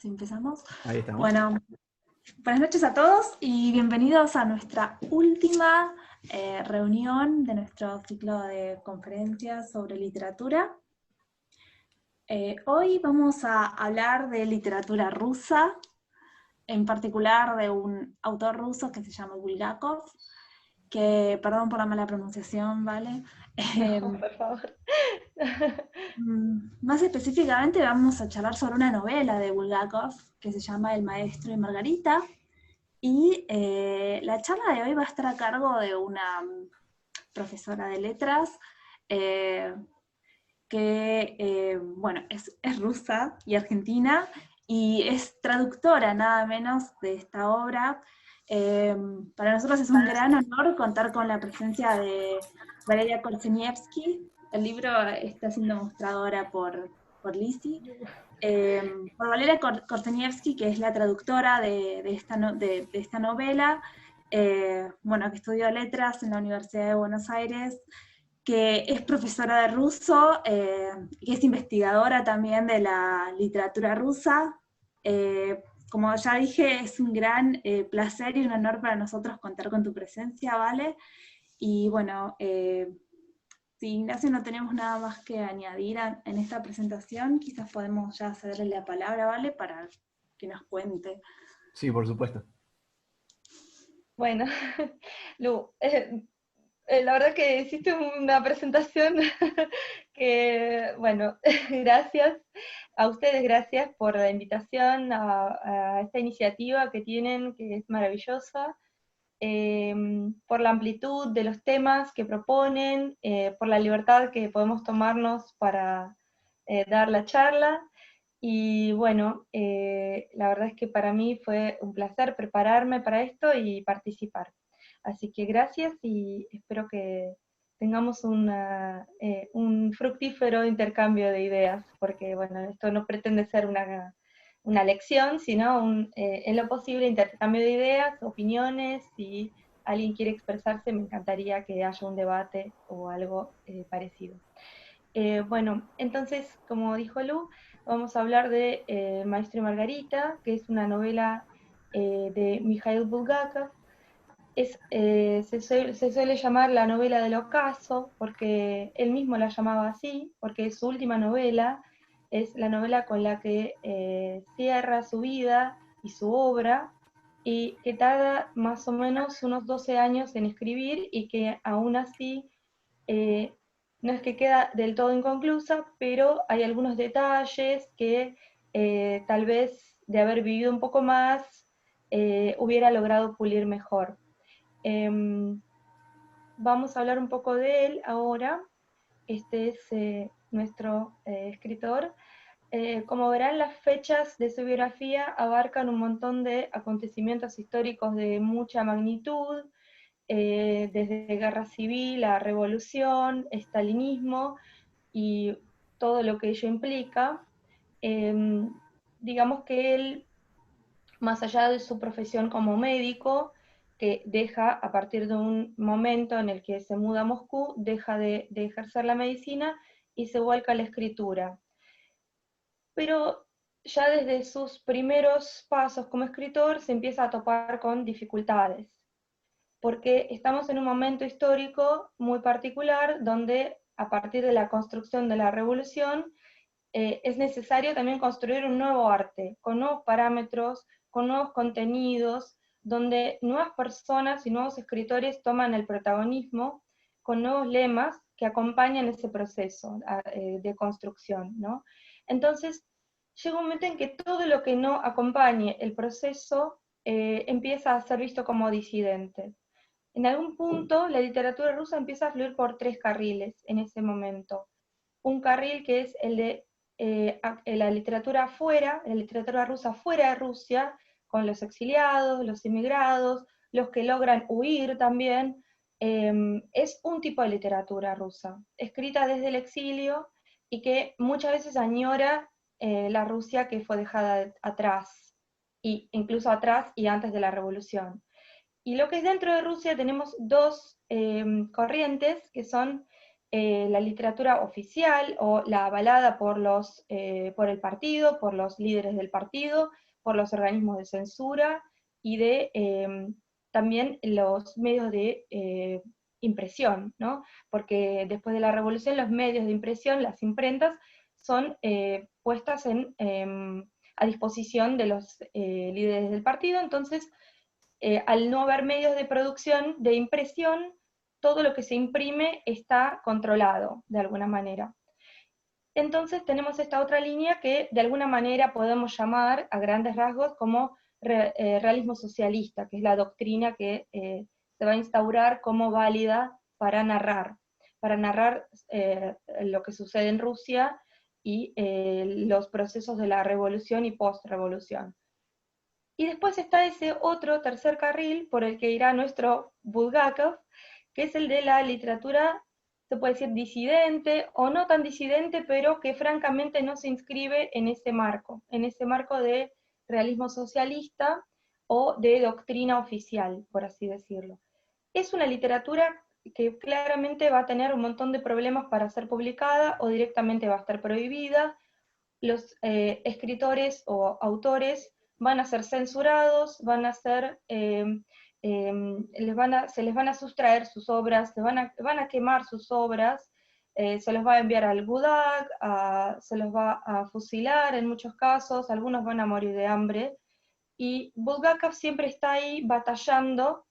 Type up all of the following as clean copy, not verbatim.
Así empezamos. Ahí estamos. Bueno, buenas noches a todos y bienvenidos a nuestra última reunión de nuestro ciclo de conferencias sobre literatura. Hoy vamos a hablar de literatura rusa, en particular de un autor ruso que se llama Bulgakov, que, perdón por la mala pronunciación, ¿vale? No, por favor. Más específicamente vamos a charlar sobre una novela de Bulgakov que se llama El maestro y Margarita, y la charla de hoy va a estar a cargo de una profesora de letras bueno, es rusa y argentina y es traductora nada menos de esta obra. Para nosotros es un gran honor contar con la presencia de Valeria Korchenievsky. El libro está siendo mostrado ahora por Lizzie. Por Valeria Korchenievsky, que es la traductora de esta novela, bueno, que estudió letras en la Universidad de Buenos Aires, que es profesora de ruso, que es investigadora también de la literatura rusa. Como ya dije, es un gran placer y un honor para nosotros contar con tu presencia, ¿vale? Y bueno, si Ignacio no tenemos nada más que añadir en esta presentación, quizás podemos ya cederle la palabra, ¿vale? Para que nos cuente. Sí, por supuesto. Bueno, Lu, la verdad que hiciste una presentación que, bueno, gracias a ustedes, gracias por la invitación a esta iniciativa que tienen, que es maravillosa, por la amplitud de los temas que proponen, por la libertad que podemos tomarnos para dar la charla. Y bueno, la verdad es que para mí fue un placer prepararme para esto y participar. Así que gracias y espero que tengamos un fructífero intercambio de ideas, porque bueno, esto no pretende ser una lección, sino en lo posible intercambio de ideas, opiniones. Si alguien quiere expresarse, me encantaría que haya un debate o algo parecido. Bueno, entonces, como dijo Lu, vamos a hablar de Maestro y Margarita, que es una novela de Mikhail Bulgakov. Se suele llamar la novela del ocaso, porque él mismo la llamaba así, porque su última novela es la novela con la que cierra su vida y su obra, y que tarda más o menos unos 12 años en escribir, y que aún así eh, no es que queda del todo inconclusa, pero hay algunos detalles que tal vez de haber vivido un poco más hubiera logrado pulir mejor. Vamos a hablar un poco de él ahora. Este es nuestro escritor. Como verán, las fechas de su biografía abarcan un montón de acontecimientos históricos de mucha magnitud, desde guerra civil a revolución, estalinismo y todo lo que ello implica. Digamos que él, más allá de su profesión como médico, que deja a partir de un momento en el que se muda a Moscú, deja de ejercer la medicina y se vuelca a la escritura. Pero ya desde sus primeros pasos como escritor se empieza a topar con dificultades, porque estamos en un momento histórico muy particular donde a partir de la construcción de la revolución es necesario también construir un nuevo arte, con nuevos parámetros, con nuevos contenidos, donde nuevas personas y nuevos escritores toman el protagonismo, con nuevos lemas que acompañan ese proceso de construcción, ¿no? Entonces, llega un momento en que todo lo que no acompañe el proceso empieza a ser visto como disidente. En algún punto, la literatura rusa empieza a fluir por tres carriles en ese momento. Un carril que es el de la literatura afuera, la literatura rusa fuera de Rusia, con los exiliados, los emigrados, los que logran huir también. Es un tipo de literatura rusa, escrita desde el exilio y que muchas veces añora la Rusia que fue dejada atrás, e incluso atrás y antes de la revolución. Y lo que es dentro de Rusia tenemos dos corrientes, que son la literatura oficial o la avalada por el partido, por los líderes del partido, por los organismos de censura y también los medios de impresión, ¿no? Porque después de la revolución los medios de impresión, las imprentas, son puestas a disposición de los líderes del partido. Entonces, al no haber medios de producción, de impresión, todo lo que se imprime está controlado, de alguna manera. Entonces tenemos esta otra línea que de alguna manera podemos llamar a grandes rasgos como realismo socialista, que es la doctrina que se va a instaurar como válida para narrar lo que sucede en Rusia y los procesos de la revolución y post-revolución. Y después está ese otro tercer carril por el que irá nuestro Bulgakov, que es el de la literatura, se puede decir disidente o no tan disidente, pero que francamente no se inscribe en ese marco de realismo socialista o de doctrina oficial, por así decirlo. Es una literatura que claramente va a tener un montón de problemas para ser publicada o directamente va a estar prohibida. Los escritores o autores van a ser censurados, van a ser, se les van a sustraer sus obras, van a quemar sus obras, se los va a enviar al Gulag, se los va a fusilar en muchos casos, algunos van a morir de hambre, y Bulgakov siempre está ahí batallando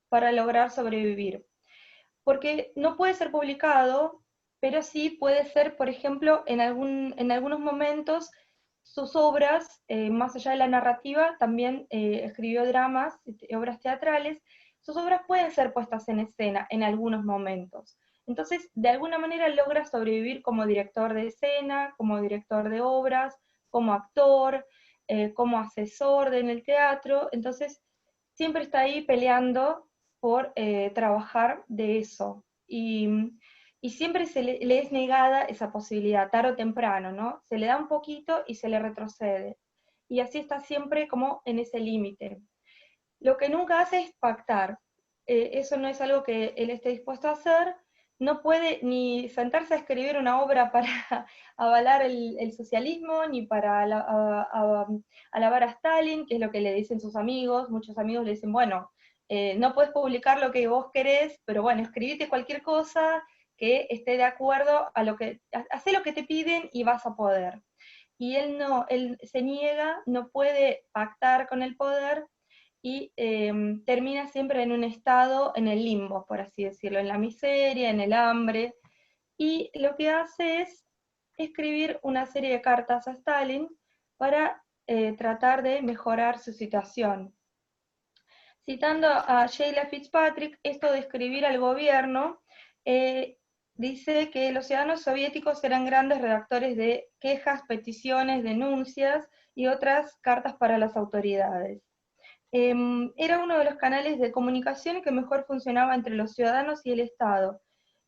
para lograr sobrevivir. Porque no puede ser publicado, pero sí puede ser, por ejemplo, en algunos momentos, sus obras, más allá de la narrativa, también escribió dramas, obras teatrales, sus obras pueden ser puestas en escena en algunos momentos. Entonces, de alguna manera logra sobrevivir como director de escena, como director de obras, como actor, como asesor en el teatro. Entonces, siempre está ahí peleando por trabajar de eso. Y siempre le es negada esa posibilidad, tarde o temprano, ¿no? Se le da un poquito y se le retrocede. Y así está siempre como en ese límite. Lo que nunca hace es pactar. Eso no es algo que él esté dispuesto a hacer. No puede ni sentarse a escribir una obra para avalar el socialismo, ni para alabar a Stalin, que es lo que le dicen sus amigos. Muchos amigos le dicen, bueno, no puedes publicar lo que vos querés, pero bueno, escribite cualquier cosa que esté de acuerdo a hacé lo que te piden y vas a poder. Y él no, él se niega, no puede pactar con el poder, y termina siempre en un estado, en el limbo, por así decirlo, en la miseria, en el hambre, y lo que hace es escribir una serie de cartas a Stalin para tratar de mejorar su situación. Citando a Sheila Fitzpatrick, esto de escribir al gobierno, dice que los ciudadanos soviéticos eran grandes redactores de quejas, peticiones, denuncias y otras cartas para las autoridades. Era uno de los canales de comunicación que mejor funcionaba entre los ciudadanos y el Estado,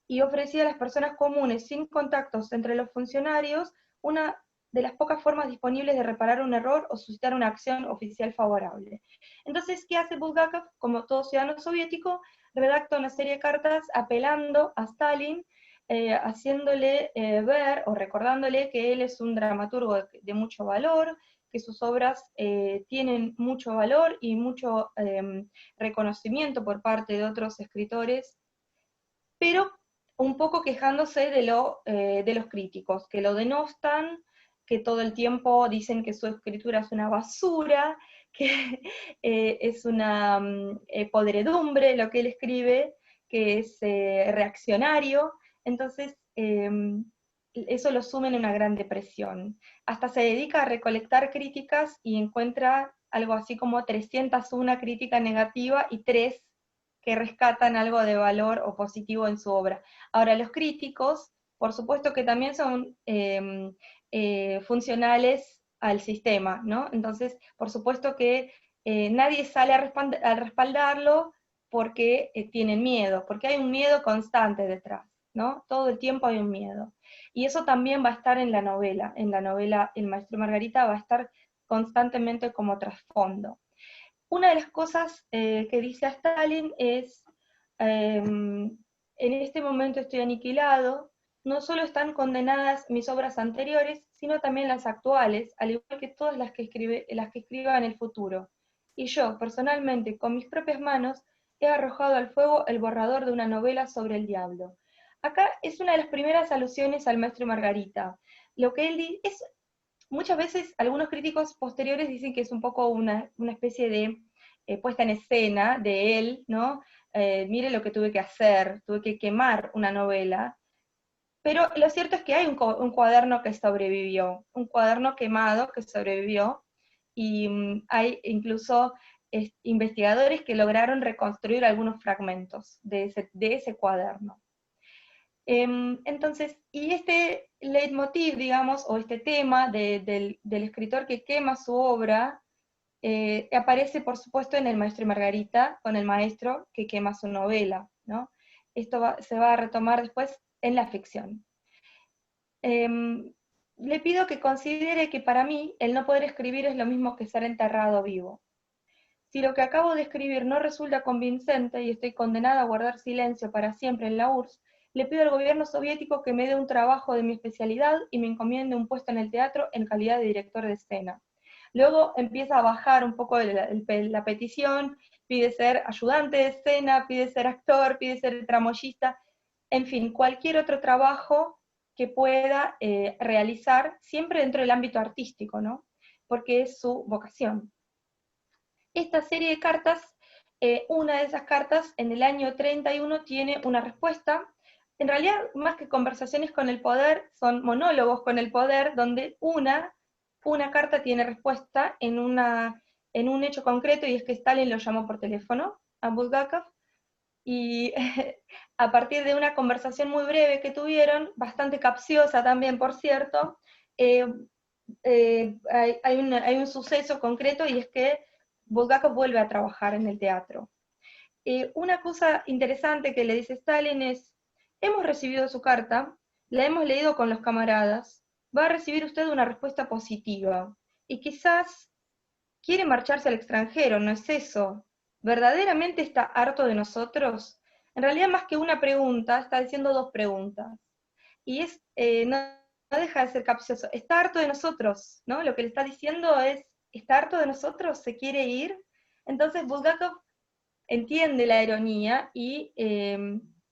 y ofrecía a las personas comunes, sin contactos entre los funcionarios, una de las pocas formas disponibles de reparar un error o suscitar una acción oficial favorable. Entonces, ¿qué hace Bulgakov? Como todo ciudadano soviético, redacta una serie de cartas apelando a Stalin, haciéndole ver o recordándole que él es un dramaturgo de mucho valor, que sus obras tienen mucho valor y mucho reconocimiento por parte de otros escritores, pero un poco quejándose de los críticos, que lo denostan, que todo el tiempo dicen que su escritura es una basura, que es una podredumbre lo que él escribe, que es reaccionario. Entonces, eso lo suma en una gran depresión. Hasta se dedica a recolectar críticas y encuentra algo así como 301 críticas negativas y 3 que rescatan algo de valor o positivo en su obra. Ahora, los críticos, por supuesto que también son funcionales al sistema, ¿no? Entonces, por supuesto que nadie sale a respaldarlo porque tienen miedo, porque hay un miedo constante detrás, ¿no? Todo el tiempo hay un miedo. Y eso también va a estar en la novela El Maestro Margarita va a estar constantemente como trasfondo. Una de las cosas que dice a Stalin es, en este momento estoy aniquilado, no solo están condenadas mis obras anteriores, sino también las actuales, al igual que todas las que escriba en el futuro. Y yo, personalmente, con mis propias manos, he arrojado al fuego el borrador de una novela sobre el diablo. Acá es una de las primeras alusiones al maestro y Margarita. Lo que él dice es, muchas veces algunos críticos posteriores dicen que es un poco una especie de puesta en escena de él, ¿no? Mire lo que tuve que hacer, tuve que quemar una novela, pero lo cierto es que hay un cuaderno que sobrevivió, un cuaderno quemado que sobrevivió, y hay incluso investigadores que lograron reconstruir algunos fragmentos de ese cuaderno. Entonces, y este leitmotiv, digamos, o este tema del escritor que quema su obra, aparece, por supuesto, en El Maestro y Margarita, con el maestro que quema su novela, ¿no? Esto se va a retomar después en la ficción. Le pido que considere que para mí el no poder escribir es lo mismo que ser enterrado vivo. Si lo que acabo de escribir no resulta convincente y estoy condenada a guardar silencio para siempre en la URSS, le pido al gobierno soviético que me dé un trabajo de mi especialidad y me encomiende un puesto en el teatro en calidad de director de escena. Luego empieza a bajar un poco la petición, pide ser ayudante de escena, pide ser actor, pide ser tramoyista, en fin, cualquier otro trabajo que pueda realizar, siempre dentro del ámbito artístico, ¿no? Porque es su vocación. Esta serie de cartas, una de esas cartas en el año 31 tiene una respuesta. En realidad, más que conversaciones con el poder, son monólogos con el poder, donde una carta tiene respuesta en un hecho concreto, y es que Stalin lo llamó por teléfono a Bulgakov, y a partir de una conversación muy breve que tuvieron, bastante capciosa también, por cierto, eh, hay un suceso concreto, y es que Bulgakov vuelve a trabajar en el teatro. Una cosa interesante que le dice Stalin es: hemos recibido su carta, la hemos leído con los camaradas, va a recibir usted una respuesta positiva, y quizás quiere marcharse al extranjero, ¿no es eso? ¿Verdaderamente está harto de nosotros? En realidad, más que una pregunta, está diciendo dos preguntas. Y no deja de ser capcioso. Está harto de nosotros, ¿no? Lo que le está diciendo es: ¿está harto de nosotros? ¿Se quiere ir? Entonces Bulgakov entiende la ironía y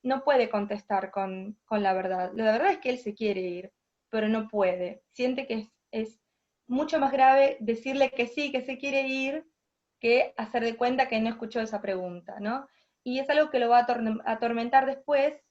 no puede contestar con la verdad. La verdad es que él se quiere ir, pero no puede. Siente que es mucho más grave decirle que sí, que se quiere ir, que hacer de cuenta que no escuchó esa pregunta, ¿no? Y es algo que lo va a atormentar después.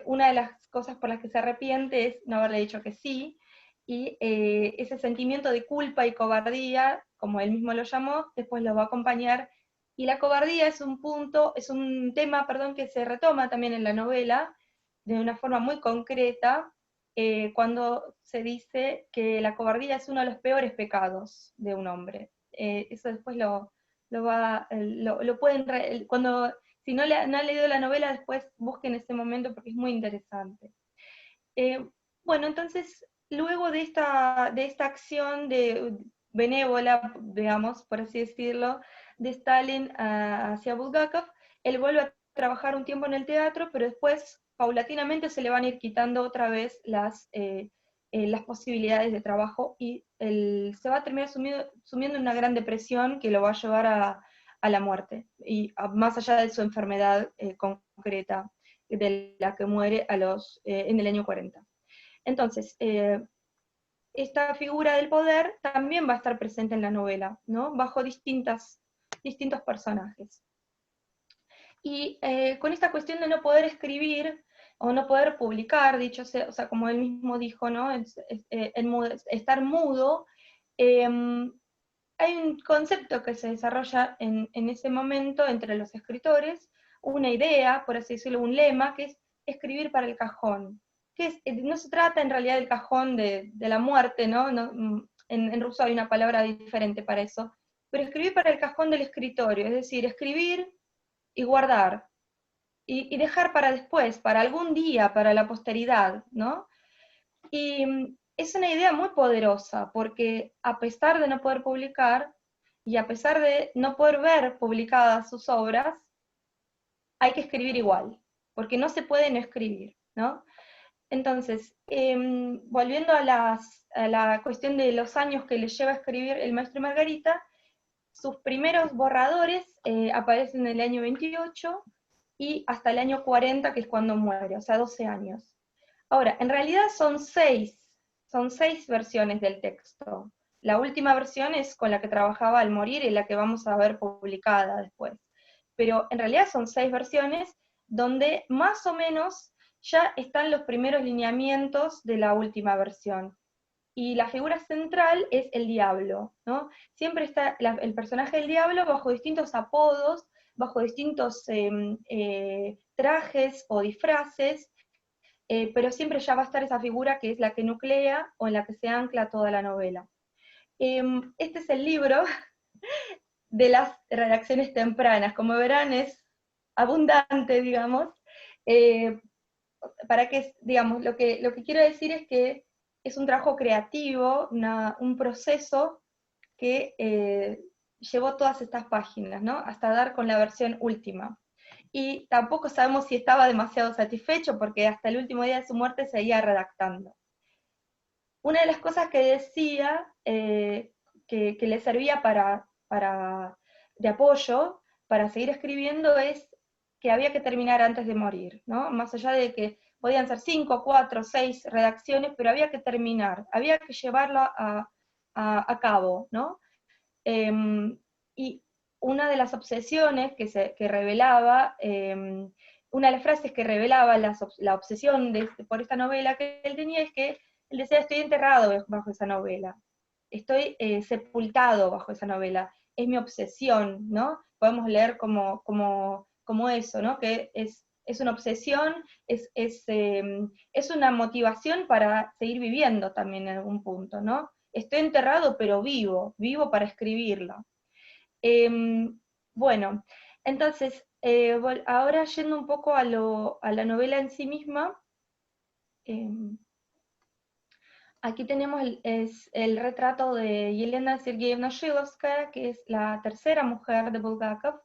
Una de las cosas por las que se arrepiente es no haberle dicho que sí, y ese sentimiento de culpa y cobardía, como él mismo lo llamó, después lo va a acompañar. Y la cobardía es un tema, perdón, que se retoma también en la novela de una forma muy concreta, cuando se dice que la cobardía es uno de los peores pecados de un hombre. Eso después lo pueden, cuando, si no, no han leído la novela, después busquen ese momento porque es muy interesante. Bueno, entonces, luego de esta acción benévola, digamos, por así decirlo, de Stalin hacia Bulgakov, él vuelve a trabajar un tiempo en el teatro, pero después paulatinamente se le van a ir quitando otra vez las posibilidades de trabajo, y él se va a terminar sumiendo en una gran depresión que lo va a llevar a la muerte, y más allá de su enfermedad concreta, de la que muere en el año 40. Entonces, esta figura del poder también va a estar presente en la novela, ¿no? Bajo distintos personajes. Y con esta cuestión de no poder escribir o no poder publicar, dicho sea, o sea, como él mismo dijo, ¿no? Estar mudo, hay un concepto que se desarrolla en ese momento entre los escritores, una idea, por así decirlo, un lema, que es escribir para el cajón. No se trata en realidad del cajón de la muerte, ¿no? En ruso hay una palabra diferente para eso, pero escribir para el cajón del escritorio, es decir, escribir y guardar, y dejar para después, para algún día, para la posteridad, ¿no? Y es una idea muy poderosa, porque a pesar de no poder publicar, y a pesar de no poder ver publicadas sus obras, hay que escribir igual. porque no se puede no escribir, ¿no? Entonces, volviendo a la cuestión de los años que le lleva a escribir el maestro y Margarita, sus primeros borradores aparecen en el año 28 y hasta el año 40, que es cuando muere, o sea, 12 años. Ahora, en realidad son seis versiones del texto. La última versión es con la que trabajaba al morir y la que vamos a ver publicada después. Pero en realidad son 6 versiones donde más o menos ya están los primeros lineamientos de la última versión. Y la figura central es el diablo, ¿no? Siempre está el personaje del diablo bajo distintos apodos, bajo distintos trajes o disfraces, pero siempre ya va a estar esa figura que es la que nuclea o en la que se ancla toda la novela. Este es el libro de las redacciones tempranas. Como verán, es abundante, digamos. Para que, digamos, lo que quiero decir es que es un trabajo creativo, un proceso que llevó todas estas páginas, ¿no? Hasta dar con la versión última. Y tampoco sabemos si estaba demasiado satisfecho, porque hasta el último día de su muerte seguía redactando. Una de las cosas que decía, que le servía de apoyo para seguir escribiendo, es que había que terminar antes de morir, ¿no? Más allá de que podían ser 5, 4, 6 redacciones, pero había que terminar, había que llevarlo a cabo, ¿no? Y una de las obsesiones que revelaba, una de las frases que revelaba la obsesión por esta novela que él tenía, es que él decía: estoy enterrado bajo esa novela, estoy sepultado bajo esa novela, es mi obsesión, ¿no? Podemos leer como eso, ¿no? Que es una obsesión, es una motivación para seguir viviendo también en algún punto, ¿no? Estoy enterrado pero vivo para escribirla. Bueno, entonces, ahora yendo un poco a la novela en sí misma, aquí tenemos el retrato de Yelena Sergeyevna Shillovskaya, que es la tercera mujer de Bulgakov.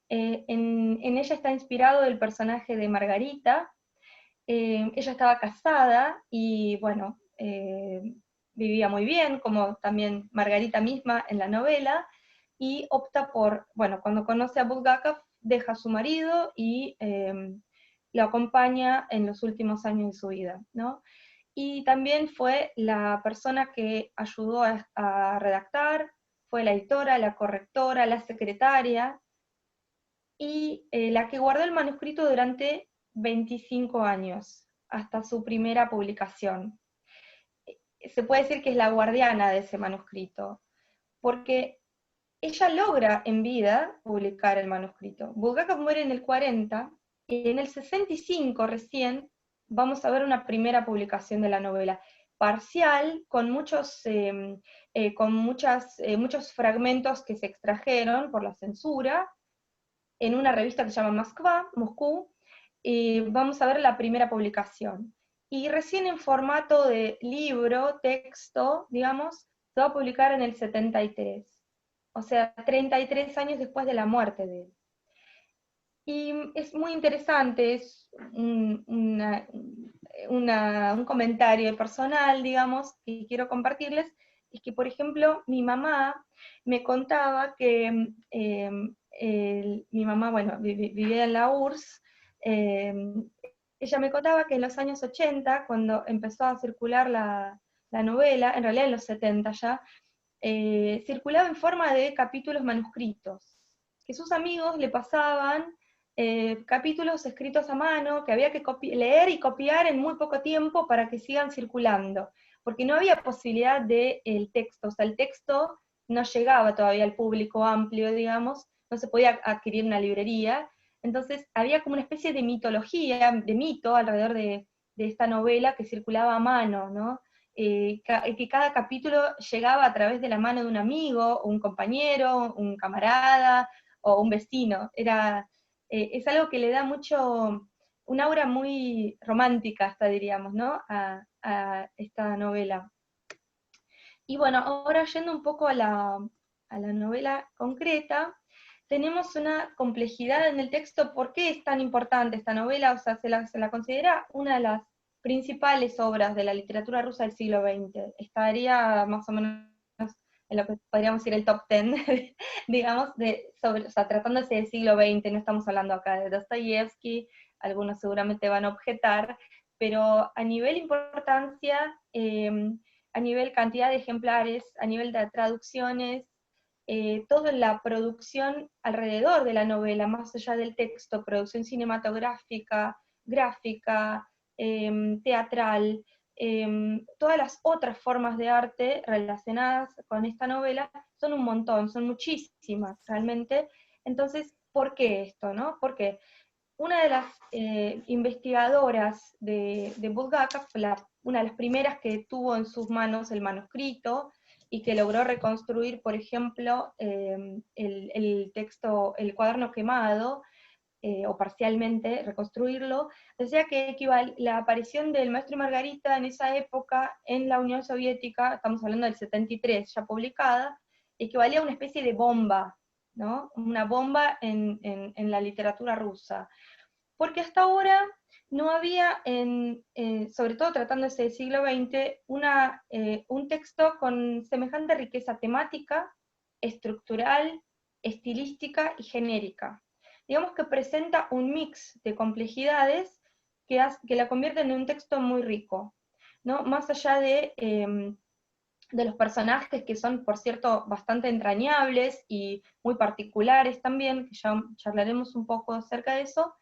En ella está inspirado el personaje de Margarita. Ella estaba casada y, bueno, vivía muy bien, como también Margarita misma en la novela, y opta por, bueno, cuando conoce a Bulgakov, deja a su marido y lo acompaña en los últimos años de su vida, ¿no? Y también fue la persona que ayudó a redactar, fue la editora, la correctora, la secretaria, y la que guardó el manuscrito durante 25 años, hasta su primera publicación. Se puede decir que es la guardiana de ese manuscrito, porque ella logra en vida publicar el manuscrito. Bulgakov muere en el 40, y en el 65 recién vamos a ver una primera publicación de la novela, parcial, con muchos fragmentos que se extrajeron por la censura, en una revista que se llama Moscú, y vamos a ver la primera publicación. Y recién en formato de libro, texto, digamos, se va a publicar en el 73. O sea, 33 años después de la muerte de él. Y es muy interesante, es un comentario personal, digamos, que quiero compartirles, es que, por ejemplo, mi mamá me contaba que mi mamá, bueno, vivía en la URSS, ella me contaba que en los años 80, cuando empezó a circular la novela, en realidad en los 70 ya, circulaba en forma de capítulos manuscritos, que sus amigos le pasaban capítulos escritos a mano, que había que leer y copiar en muy poco tiempo para que sigan circulando, porque no había posibilidad del texto, o sea, el texto no llegaba todavía al público amplio, digamos, no se podía adquirir en una librería, entonces había como una especie de mitología, de mito alrededor de esta novela que circulaba a mano, ¿no? Que cada capítulo llegaba a través de la mano de un amigo, un compañero, un camarada o un vecino. Es algo que le da mucho, un aura muy romántica hasta diríamos, ¿no? A esta novela. Y bueno, ahora yendo un poco a la novela concreta, tenemos una complejidad en el texto. ¿Por qué es tan importante esta novela? O sea, se la considera una de las principales obras de la literatura rusa del siglo XX. Estaría más o menos en lo que podríamos decir el top 10, digamos, o sea, tratándose del siglo XX, no estamos hablando acá de Dostoyevsky, algunos seguramente van a objetar, pero a nivel importancia, a nivel cantidad de ejemplares, a nivel de traducciones, toda la producción alrededor de la novela, más allá del texto, producción cinematográfica, gráfica, teatral, todas las otras formas de arte relacionadas con esta novela son un montón, son muchísimas realmente. Entonces, ¿por qué esto? ¿No? Porque una de las investigadoras de Bulgakov, una de las primeras que tuvo en sus manos el manuscrito y que logró reconstruir, por ejemplo, el texto, el cuaderno quemado, o parcialmente reconstruirlo, decía que la aparición del Maestro y Margarita en esa época en la Unión Soviética, estamos hablando del 73, ya publicada, equivalía a una especie de bomba, ¿no? Una bomba en la literatura rusa. Porque hasta ahora no había, sobre todo tratándose del siglo XX, un texto con semejante riqueza temática, estructural, estilística y genérica. Digamos que presenta un mix de complejidades que la convierten en un texto muy rico, ¿no? Más allá de los personajes que son, por cierto, bastante entrañables y muy particulares también, que ya charlaremos un poco acerca de eso.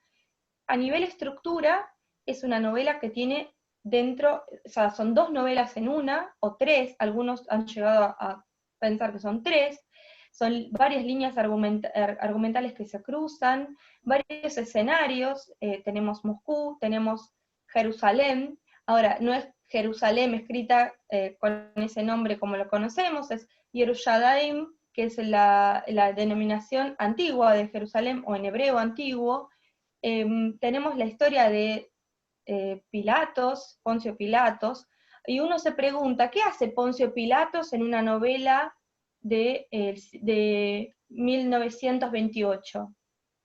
A nivel estructura, es una novela que tiene dentro, o sea, son dos novelas en una, o tres, algunos han llegado a pensar que son tres, son varias líneas argumentales que se cruzan, varios escenarios, tenemos Moscú, tenemos Jerusalén. Ahora, no es Jerusalén escrita con ese nombre como lo conocemos, es Yerushalayim, que es la denominación antigua de Jerusalén, o en hebreo antiguo. Tenemos la historia de Pilatos, Poncio Pilatos, y uno se pregunta, ¿qué hace Poncio Pilatos en una novela de 1928,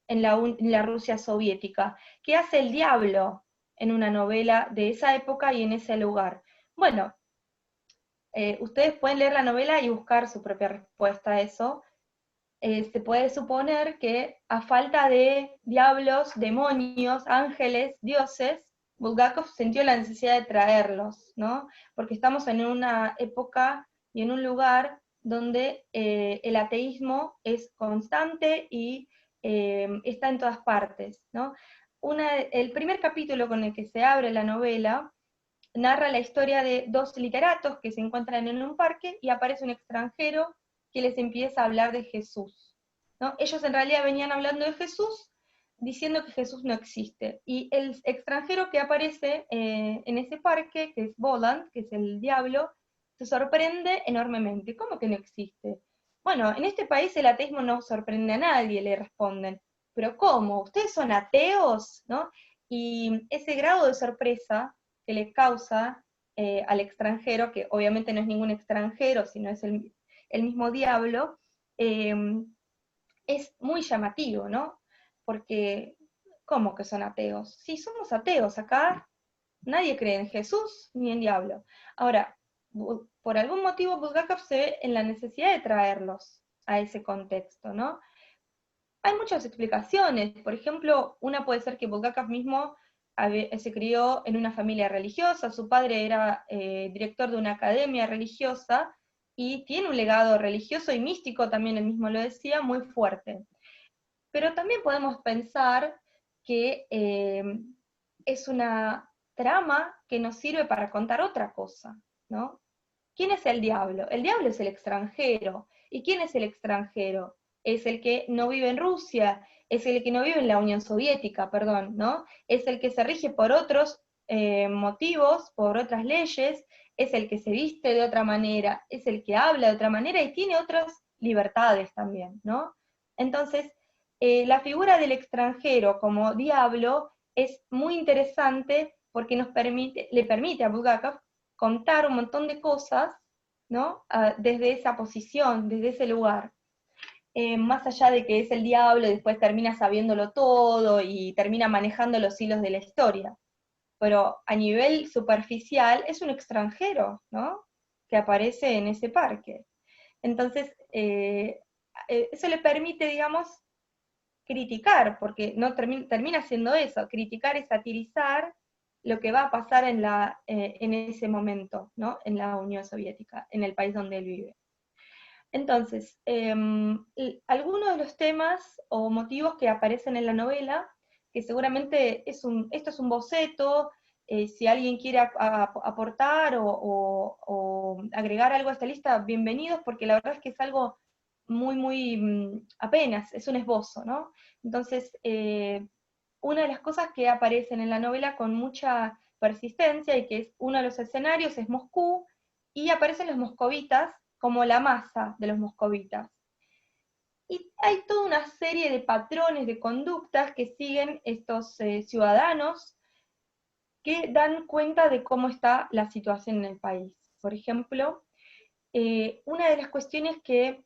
en la Rusia soviética? ¿Qué hace el diablo en una novela de esa época y en ese lugar? Bueno, ustedes pueden leer la novela y buscar su propia respuesta a eso. Se puede suponer que a falta de diablos, demonios, ángeles, dioses, Bulgakov sintió la necesidad de traerlos, ¿no? Porque estamos en una época y en un lugar donde el ateísmo es constante y está en todas partes, ¿no? El primer capítulo con el que se abre la novela narra la historia de dos literatos que se encuentran en un parque y aparece un extranjero que les empieza a hablar de Jesús, ¿no? Ellos en realidad venían hablando de Jesús, diciendo que Jesús no existe. Y el extranjero que aparece en ese parque, que es Voland, que es el diablo, se sorprende enormemente. ¿Cómo que no existe? Bueno, en este país el ateísmo no sorprende a nadie, le responden. ¿Pero cómo? ¿Ustedes son ateos? ¿No? Y ese grado de sorpresa que le causa al extranjero, que obviamente no es ningún extranjero, sino es el mismo diablo, eh, es muy llamativo, ¿no? Porque, ¿cómo que son ateos? Sí, somos ateos, acá nadie cree en Jesús ni en diablo. Ahora, por algún motivo Bulgakov se ve en la necesidad de traerlos a ese contexto, ¿no? Hay muchas explicaciones, por ejemplo, una puede ser que Bulgakov mismo se crió en una familia religiosa, su padre era director de una academia religiosa, y tiene un legado religioso y místico, también él mismo lo decía, muy fuerte. Pero también podemos pensar que es una trama que nos sirve para contar otra cosa, ¿no? ¿Quién es el diablo? El diablo es el extranjero. ¿Y quién es el extranjero? Es el que no vive en Rusia, es el que no vive en la Unión Soviética, perdón, ¿no? Es el que se rige por otros motivos, por otras leyes, es el que se viste de otra manera, es el que habla de otra manera y tiene otras libertades también, ¿no? Entonces, la figura del extranjero como diablo es muy interesante porque le permite a Bulgakov contar un montón de cosas, ¿no? Desde esa posición, desde ese lugar. más allá de que es el diablo, después termina sabiéndolo todo y termina manejando los hilos de la historia. Pero a nivel superficial es un extranjero, ¿no? Que aparece en ese parque. Entonces, eso le permite, digamos, criticar, porque no termina siendo eso, criticar es satirizar lo que va a pasar en ese momento, ¿no? En la Unión Soviética, en el país donde él vive. Entonces, algunos de los temas o motivos que aparecen en la novela, que seguramente esto es un boceto, si alguien quiere aportar o agregar algo a esta lista, bienvenidos, porque la verdad es que es algo muy, muy apenas, es un esbozo, ¿no? Entonces, una de las cosas que aparecen en la novela con mucha persistencia y que es uno de los escenarios es Moscú, y aparecen los moscovitas como la masa de los moscovitas. Y hay toda una serie de patrones de conductas que siguen estos ciudadanos que dan cuenta de cómo está la situación en el país. Por ejemplo, una de las cuestiones que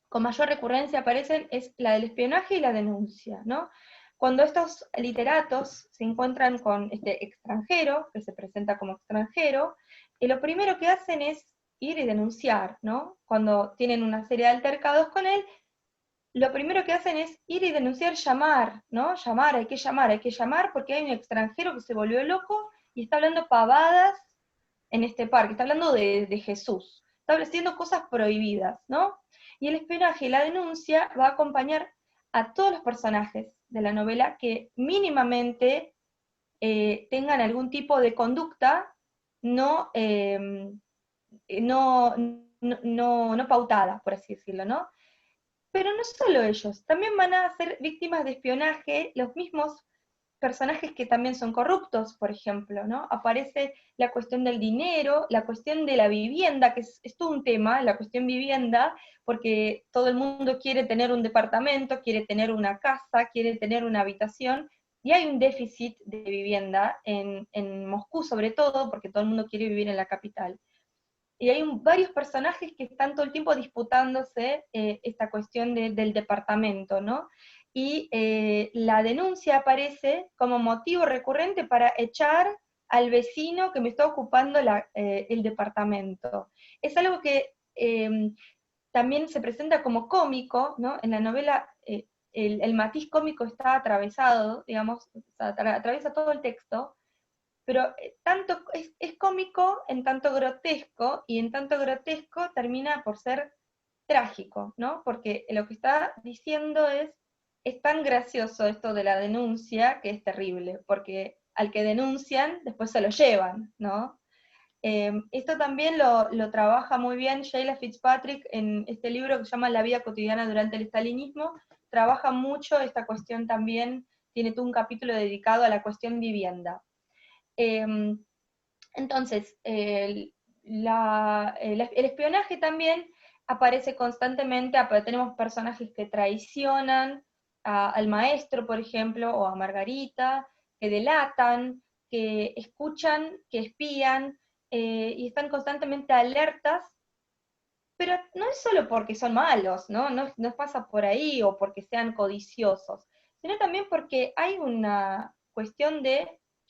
con mayor recurrencia aparecen es la del espionaje y la denuncia, ¿no? Cuando estos literatos se encuentran con este extranjero, que se presenta como extranjero, lo primero que hacen es ir y denunciar, ¿no? Cuando tienen una serie de altercados con él, lo primero que hacen es ir y denunciar, llamar, ¿no? Llamar, hay que llamar porque hay un extranjero que se volvió loco y está hablando pavadas en este parque, está hablando de Jesús, está haciendo cosas prohibidas, ¿no? Y el espionaje y la denuncia va a acompañar a todos los personajes de la novela que mínimamente tengan algún tipo de conducta no, no, no pautada, por así decirlo, ¿no? Pero no solo ellos, también van a ser víctimas de espionaje los mismos personajes que también son corruptos, por ejemplo, ¿no? Aparece la cuestión del dinero, la cuestión de la vivienda, que es todo un tema, la cuestión vivienda, porque todo el mundo quiere tener un departamento, quiere tener una casa, quiere tener una habitación, y hay un déficit de vivienda en Moscú sobre todo, porque todo el mundo quiere vivir en la capital. Y hay varios personajes que están todo el tiempo disputándose esta cuestión del departamento, ¿no? Y la denuncia aparece como motivo recurrente para echar al vecino que me está ocupando el departamento. Es algo que también se presenta como cómico, ¿no? En la novela el matiz cómico está atravesado, digamos, atraviesa todo el texto, pero tanto es cómico en tanto grotesco, y en tanto grotesco termina por ser trágico, ¿no? Porque lo que está diciendo es tan gracioso esto de la denuncia que es terrible, porque al que denuncian después se lo llevan, ¿no? Esto también lo trabaja muy bien Sheila Fitzpatrick en este libro que se llama La vida cotidiana durante el estalinismo, trabaja mucho esta cuestión también, tiene todo un capítulo dedicado a la cuestión vivienda. Entonces, el espionaje también aparece constantemente, tenemos personajes que traicionan al maestro, por ejemplo, o a Margarita, que delatan, que escuchan, que espían, y están constantemente alertas, pero no es solo porque son malos, ¿no? No pasa por ahí, o porque sean codiciosos, sino también porque hay una cuestión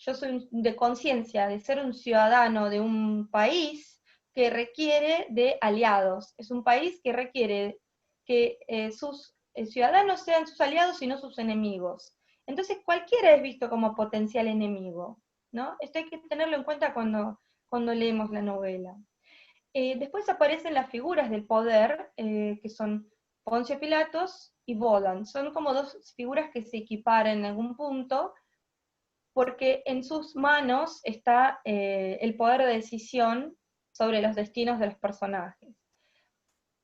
yo soy de conciencia, de ser un ciudadano de un país que requiere de aliados. Es un país que requiere que sus ciudadanos sean sus aliados y no sus enemigos. Entonces cualquiera es visto como potencial enemigo, ¿no? Esto hay que tenerlo en cuenta cuando leemos la novela. Después aparecen las figuras del poder, que son Poncio Pilatos y Bolan. Son como dos figuras que se equiparan en algún punto, porque en sus manos está el poder de decisión sobre los destinos de los personajes.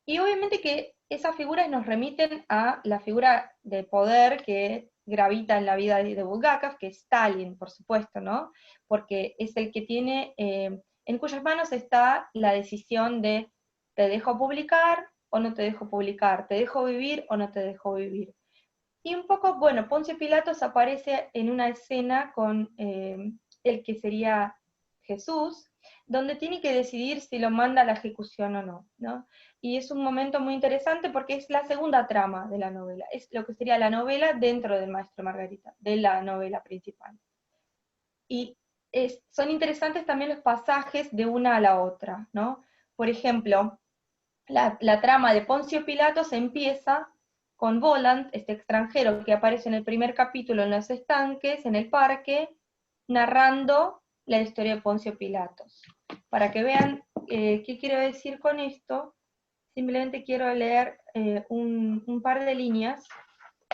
Y obviamente que esas figuras nos remiten a la figura de poder que gravita en la vida de Bulgakov, que es Stalin, por supuesto, ¿no? Porque es el que tiene, en cuyas manos está la decisión de te dejo publicar o no te dejo publicar, te dejo vivir o no te dejo vivir. Y un poco, bueno, Poncio Pilatos aparece en una escena con el que sería Jesús, donde tiene que decidir si lo manda a la ejecución o no, ¿no? Y es un momento muy interesante porque es la segunda trama de la novela, es lo que sería la novela dentro del Maestro y Margarita, de la novela principal. Y son interesantes también los pasajes de una a la otra, ¿no? Por ejemplo, la trama de Poncio Pilatos empieza con Voland, este extranjero que aparece en el primer capítulo en los estanques, en el parque, narrando la historia de Poncio Pilatos. Para que vean qué quiero decir con esto, simplemente quiero leer un par de líneas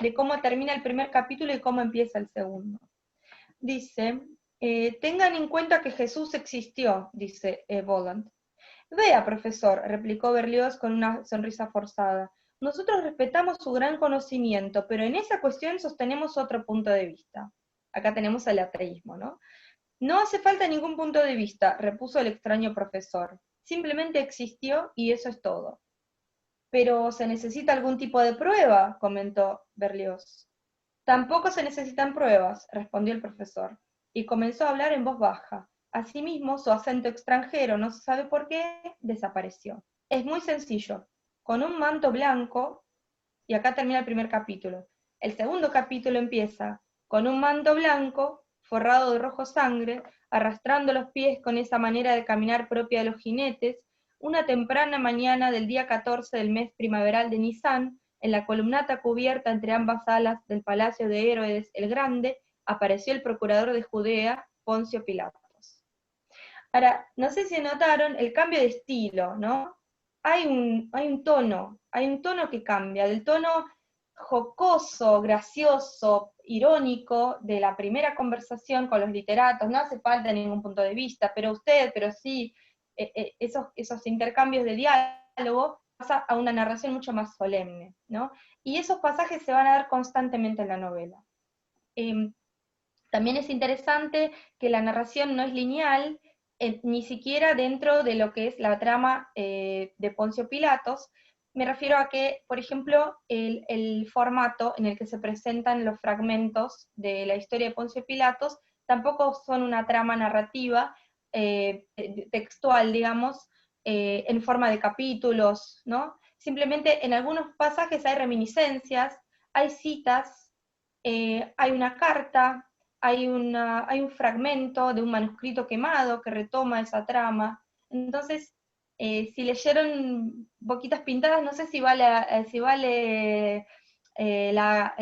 de cómo termina el primer capítulo y cómo empieza el segundo. Dice, tengan en cuenta que Jesús existió, dice Voland. Vea, profesor, replicó Berlioz con una sonrisa forzada. Nosotros respetamos su gran conocimiento, pero en esa cuestión sostenemos otro punto de vista. Acá tenemos el ateísmo, ¿no? No hace falta ningún punto de vista, repuso el extraño profesor. Simplemente existió y eso es todo. Pero se necesita algún tipo de prueba, comentó Berlioz. Tampoco se necesitan pruebas, respondió el profesor, y comenzó a hablar en voz baja. Asimismo, su acento extranjero, no se sabe por qué, desapareció. Es muy sencillo. Con un manto blanco, y acá termina el primer capítulo. El segundo capítulo empieza con un manto blanco, forrado de rojo sangre, arrastrando los pies con esa manera de caminar propia de los jinetes, una temprana mañana del día 14 del mes primaveral de Nisan, en la columnata cubierta entre ambas alas del Palacio de Herodes el Grande, apareció el procurador de Judea, Poncio Pilatos. Ahora, no sé si notaron el cambio de estilo, ¿no? Hay un tono que cambia, del tono jocoso, gracioso, irónico de la primera conversación con los literatos, no hace falta ningún punto de vista, pero usted, pero sí, esos intercambios de diálogo pasa a una narración mucho más solemne, ¿no? Y esos pasajes se van a dar constantemente en la novela. También es interesante que la narración no es lineal, ni siquiera dentro de lo que es la trama de Poncio Pilatos. Me refiero a que, por ejemplo, el formato en el que se presentan los fragmentos de la historia de Poncio Pilatos tampoco son una trama narrativa textual, digamos, en forma de capítulos, ¿no? Simplemente en algunos pasajes hay reminiscencias, hay citas, hay una carta, hay un fragmento de un manuscrito quemado que retoma esa trama. Entonces, si leyeron Boquitas Pintadas, no sé si vale la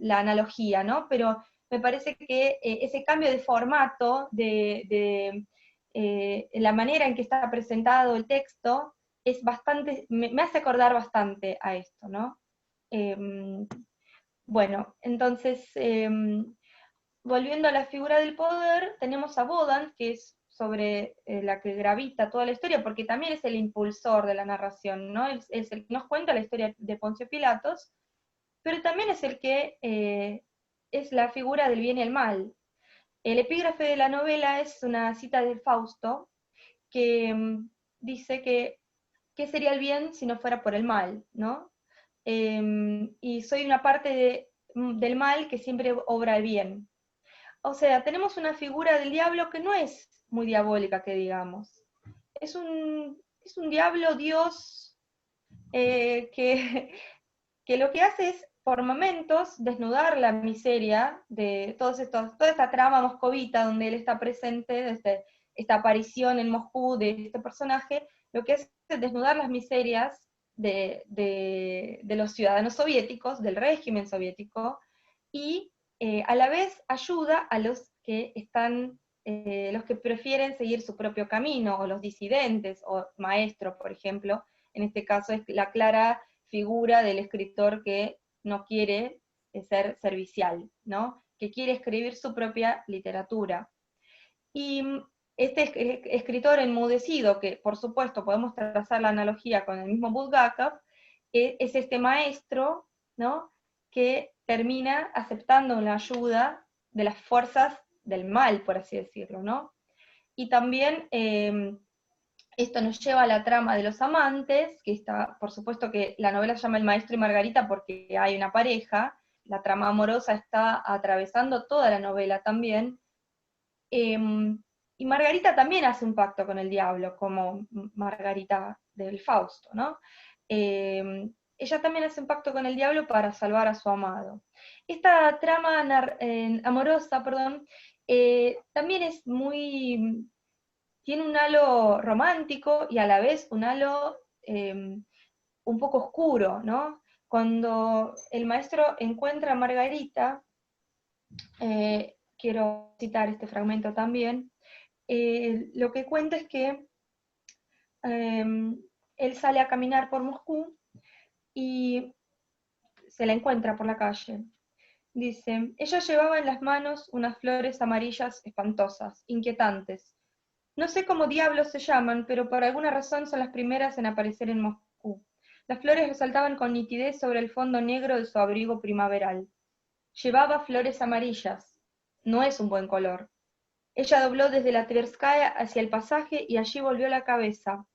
analogía, ¿no? Pero me parece que ese cambio de formato, de la manera en que está presentado el texto, es bastante, me hace acordar bastante a esto, ¿no? Bueno, entonces, volviendo a la figura del poder, tenemos a Bodan, que es sobre la que gravita toda la historia, porque también es el impulsor de la narración, ¿no? Es el que nos cuenta la historia de Poncio Pilatos, pero también es el que es la figura del bien y el mal. El epígrafe de la novela es una cita de Fausto, que dice que ¿qué sería el bien si no fuera por el mal? ¿No? Y soy una parte del mal que siempre obra el bien. O sea, tenemos una figura del diablo que no es muy diabólica, que digamos. Es un diablo Dios que, que lo que hace es, por momentos, desnudar la miseria de toda esta trama moscovita donde él está presente, desde esta aparición en Moscú de este personaje, lo que hace es desnudar las miserias de los ciudadanos soviéticos, del régimen soviético, y a la vez ayuda a los que están, los que prefieren seguir su propio camino, o los disidentes, o maestros, por ejemplo. En este caso es la clara figura del escritor que no quiere ser servicial, ¿no? Que quiere escribir su propia literatura. Y este escritor enmudecido, que por supuesto podemos trazar la analogía con el mismo Bulgakov, es este maestro, ¿no? Que termina aceptando la ayuda de las fuerzas del mal, por así decirlo, ¿no? Y también esto nos lleva a la trama de los amantes, que está, por supuesto que la novela se llama El Maestro y Margarita porque hay una pareja, la trama amorosa está atravesando toda la novela también, Y Margarita también hace un pacto con el diablo, como Margarita del Fausto, ¿no? Ella también hace un pacto con el diablo para salvar a su amado. Esta trama amorosa, perdón, también es muy, tiene un halo romántico y a la vez un halo un poco oscuro, ¿no? Cuando el maestro encuentra a Margarita, quiero citar este fragmento también, lo que cuenta es que él sale a caminar por Moscú y se la encuentra por la calle. Dice, ella llevaba en las manos unas flores amarillas espantosas, inquietantes. No sé cómo diablos se llaman, pero por alguna razón son las primeras en aparecer en Moscú. Las flores resaltaban con nitidez sobre el fondo negro de su abrigo primaveral. Llevaba flores amarillas. No es un buen color. Ella dobló desde la Tverskaya hacia el pasaje y allí volvió la cabeza.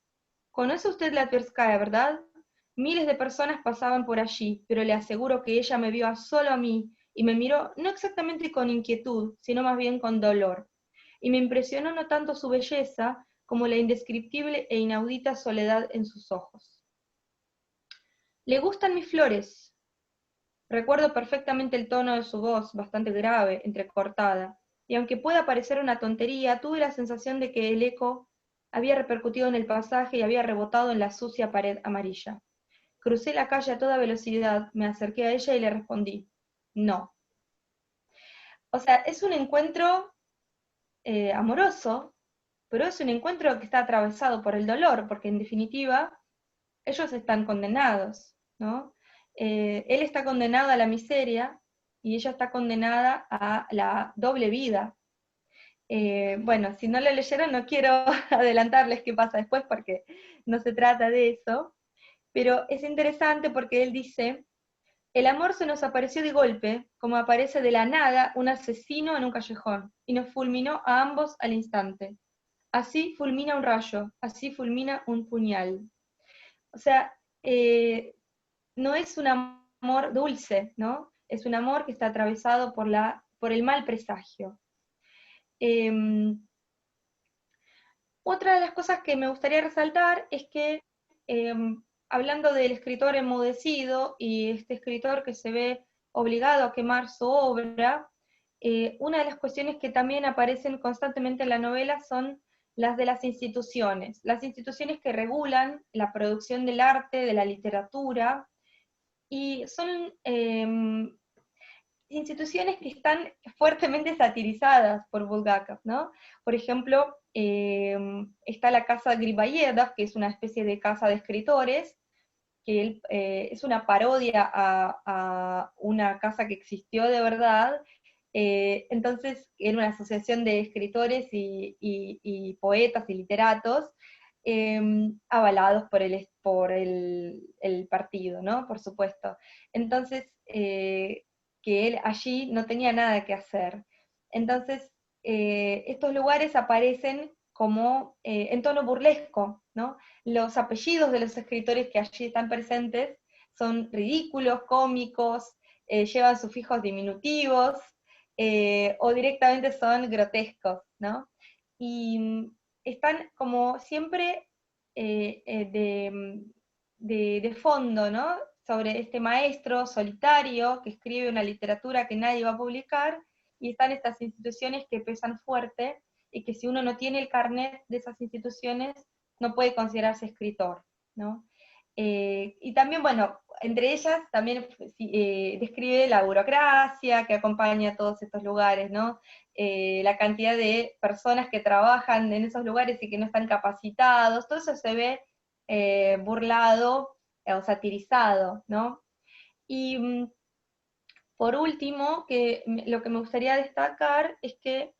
¿Conoce usted la Tverskaya, verdad? Miles de personas pasaban por allí, pero le aseguro que ella me vio solo a mí y me miró no exactamente con inquietud, sino más bien con dolor. Y me impresionó no tanto su belleza como la indescriptible e inaudita soledad en sus ojos. Le gustan mis flores. Recuerdo perfectamente el tono de su voz, bastante grave, entrecortada, y aunque pueda parecer una tontería, tuve la sensación de que el eco había repercutido en el pasaje y había rebotado en la sucia pared amarilla. Crucé la calle a toda velocidad, me acerqué a ella y le respondí, no. O sea, es un encuentro amoroso, pero es un encuentro que está atravesado por el dolor, porque en definitiva ellos están condenados, ¿no? Él está condenado a la miseria y ella está condenada a la doble vida. Bueno, si no lo leyeron no quiero adelantarles qué pasa después porque no se trata de eso, pero es interesante porque él dice, el amor se nos apareció de golpe, como aparece de la nada un asesino en un callejón, y nos fulminó a ambos al instante. Así fulmina un rayo, así fulmina un puñal. O sea, no es un amor dulce, ¿no? Es un amor que está atravesado por el mal presagio. Otra de las cosas que me gustaría resaltar es que, hablando del escritor enmudecido y este escritor que se ve obligado a quemar su obra, una de las cuestiones que también aparecen constantemente en la novela son las de las instituciones que regulan la producción del arte, de la literatura, y son instituciones que están fuertemente satirizadas por Bulgakov, ¿no? Por ejemplo, está la Casa Gribayedov, que es una especie de casa de escritores, que es una parodia a una casa que existió de verdad. Entonces, era una asociación de escritores y poetas y literatos, avalados por el partido, ¿no? Por supuesto. Entonces, que él allí no tenía nada que hacer. Entonces, estos lugares aparecen como en tono burlesco, ¿no? Los apellidos de los escritores que allí están presentes son ridículos, cómicos, llevan sufijos diminutivos, o directamente son grotescos, ¿no? Y están como siempre de fondo, ¿no? Sobre este maestro solitario que escribe una literatura que nadie va a publicar, y están estas instituciones que pesan fuerte, y que si uno no tiene el carnet de esas instituciones, no puede considerarse escritor, ¿no? Y también, bueno, entre ellas también describe la burocracia que acompaña a todos estos lugares, ¿no? La cantidad de personas que trabajan en esos lugares y que no están capacitados, todo eso se ve burlado o satirizado, ¿no? Y por último, lo que me gustaría destacar es que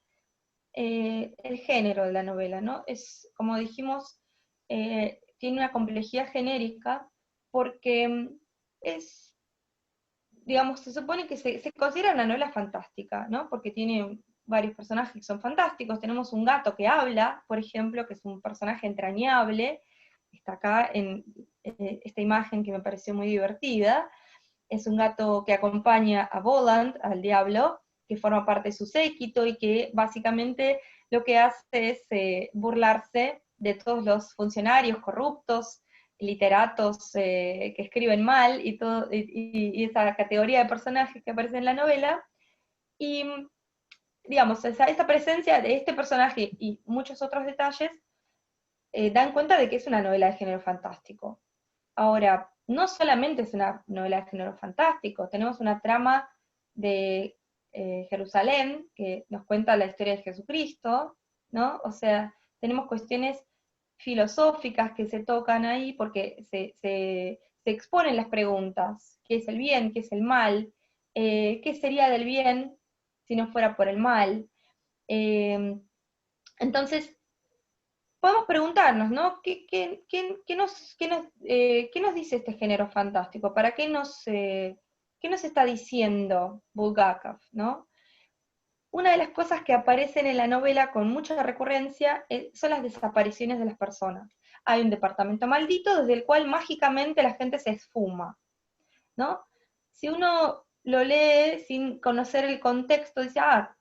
el género de la novela, ¿no? Es, como dijimos, tiene una complejidad genérica porque es, digamos, se supone que se considera una novela fantástica, ¿no? Porque tiene varios personajes que son fantásticos. Tenemos un gato que habla, por ejemplo, que es un personaje entrañable. Está acá en esta imagen que me pareció muy divertida. Es un gato que acompaña a Voland, al diablo, que forma parte de su séquito y que básicamente lo que hace es burlarse de todos los funcionarios corruptos, literatos que escriben mal, y esa categoría de personajes que aparece en la novela, y digamos, esa presencia de este personaje y muchos otros detalles dan cuenta de que es una novela de género fantástico. Ahora, no solamente es una novela de género fantástico, tenemos una trama de Jerusalén, que nos cuenta la historia de Jesucristo, ¿no? O sea, tenemos cuestiones filosóficas que se tocan ahí porque se exponen las preguntas: ¿qué es el bien? ¿Qué es el mal? ¿Qué sería del bien si no fuera por el mal? Entonces, podemos preguntarnos, ¿no? ¿Qué nos dice este género fantástico? ¿Para qué nos está diciendo Bulgakov, ¿no? Una de las cosas que aparecen en la novela con mucha recurrencia son las desapariciones de las personas. Hay un departamento maldito desde el cual mágicamente la gente se esfuma, ¿no? Si uno lo lee sin conocer el contexto, dice, ah,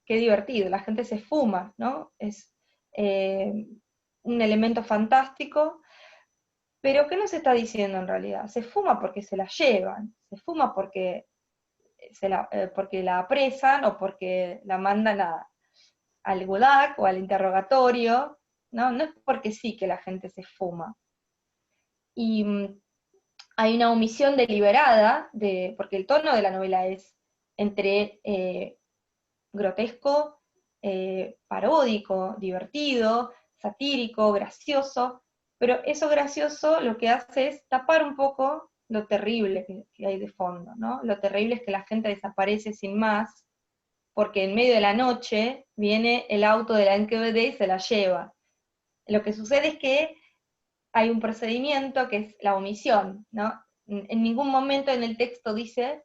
qué divertido, la gente se esfuma, ¿no? Es un elemento fantástico, pero ¿qué nos está diciendo en realidad? Se esfuma porque se la llevan, se esfuma porque la apresan o porque la mandan al gulag o al interrogatorio, ¿no? No es porque sí que la gente se esfuma. Y hay una omisión deliberada, porque el tono de la novela es entre grotesco, paródico, divertido, satírico, gracioso, pero eso gracioso lo que hace es tapar un poco lo terrible que hay de fondo, ¿no? Lo terrible es que la gente desaparece sin más, porque en medio de la noche viene el auto de la NKVD y se la lleva. Lo que sucede es que hay un procedimiento que es la omisión, ¿no? En ningún momento en el texto dice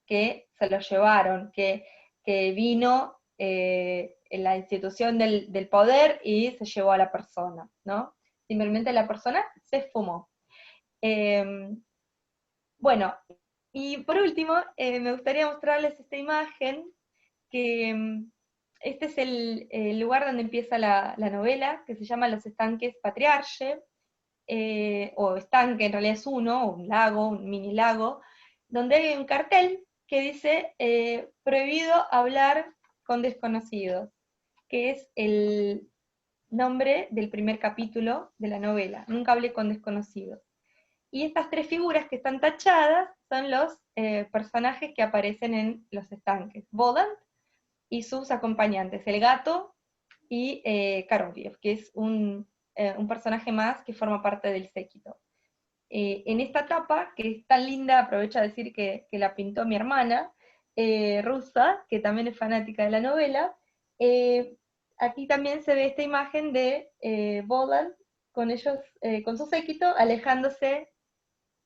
que se lo llevaron, que vino en la institución del poder y se llevó a la persona, ¿no? Simplemente la persona se esfumó. Bueno, y por último, me gustaría mostrarles esta imagen, que este es el lugar donde empieza la novela, que se llama Los Estanques Patriarche, o estanque, en realidad es uno, un lago, un mini lago, donde hay un cartel que dice prohibido hablar con desconocidos, que es el nombre del primer capítulo de la novela, Nunca hablé con desconocidos. Y estas tres figuras que están tachadas son los personajes que aparecen en los estanques: Voland y sus acompañantes, el gato y Korolev, que es un personaje más que forma parte del séquito. En esta tapa, que es tan linda, aprovecho a decir que la pintó mi hermana, rusa, que también es fanática de la novela, aquí también se ve esta imagen de Voland con ellos, con su séquito, alejándose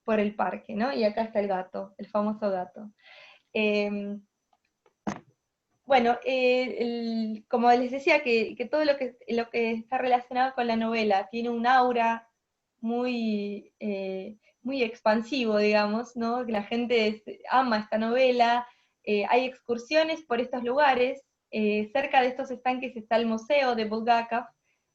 por el parque, ¿no? Y acá está el gato, el famoso gato. Bueno, como les decía, que todo lo que está relacionado con la novela tiene un aura muy expansivo, digamos, ¿no? Que la gente ama esta novela. Hay excursiones por estos lugares. Cerca de estos estanques está el museo de Bulgakov.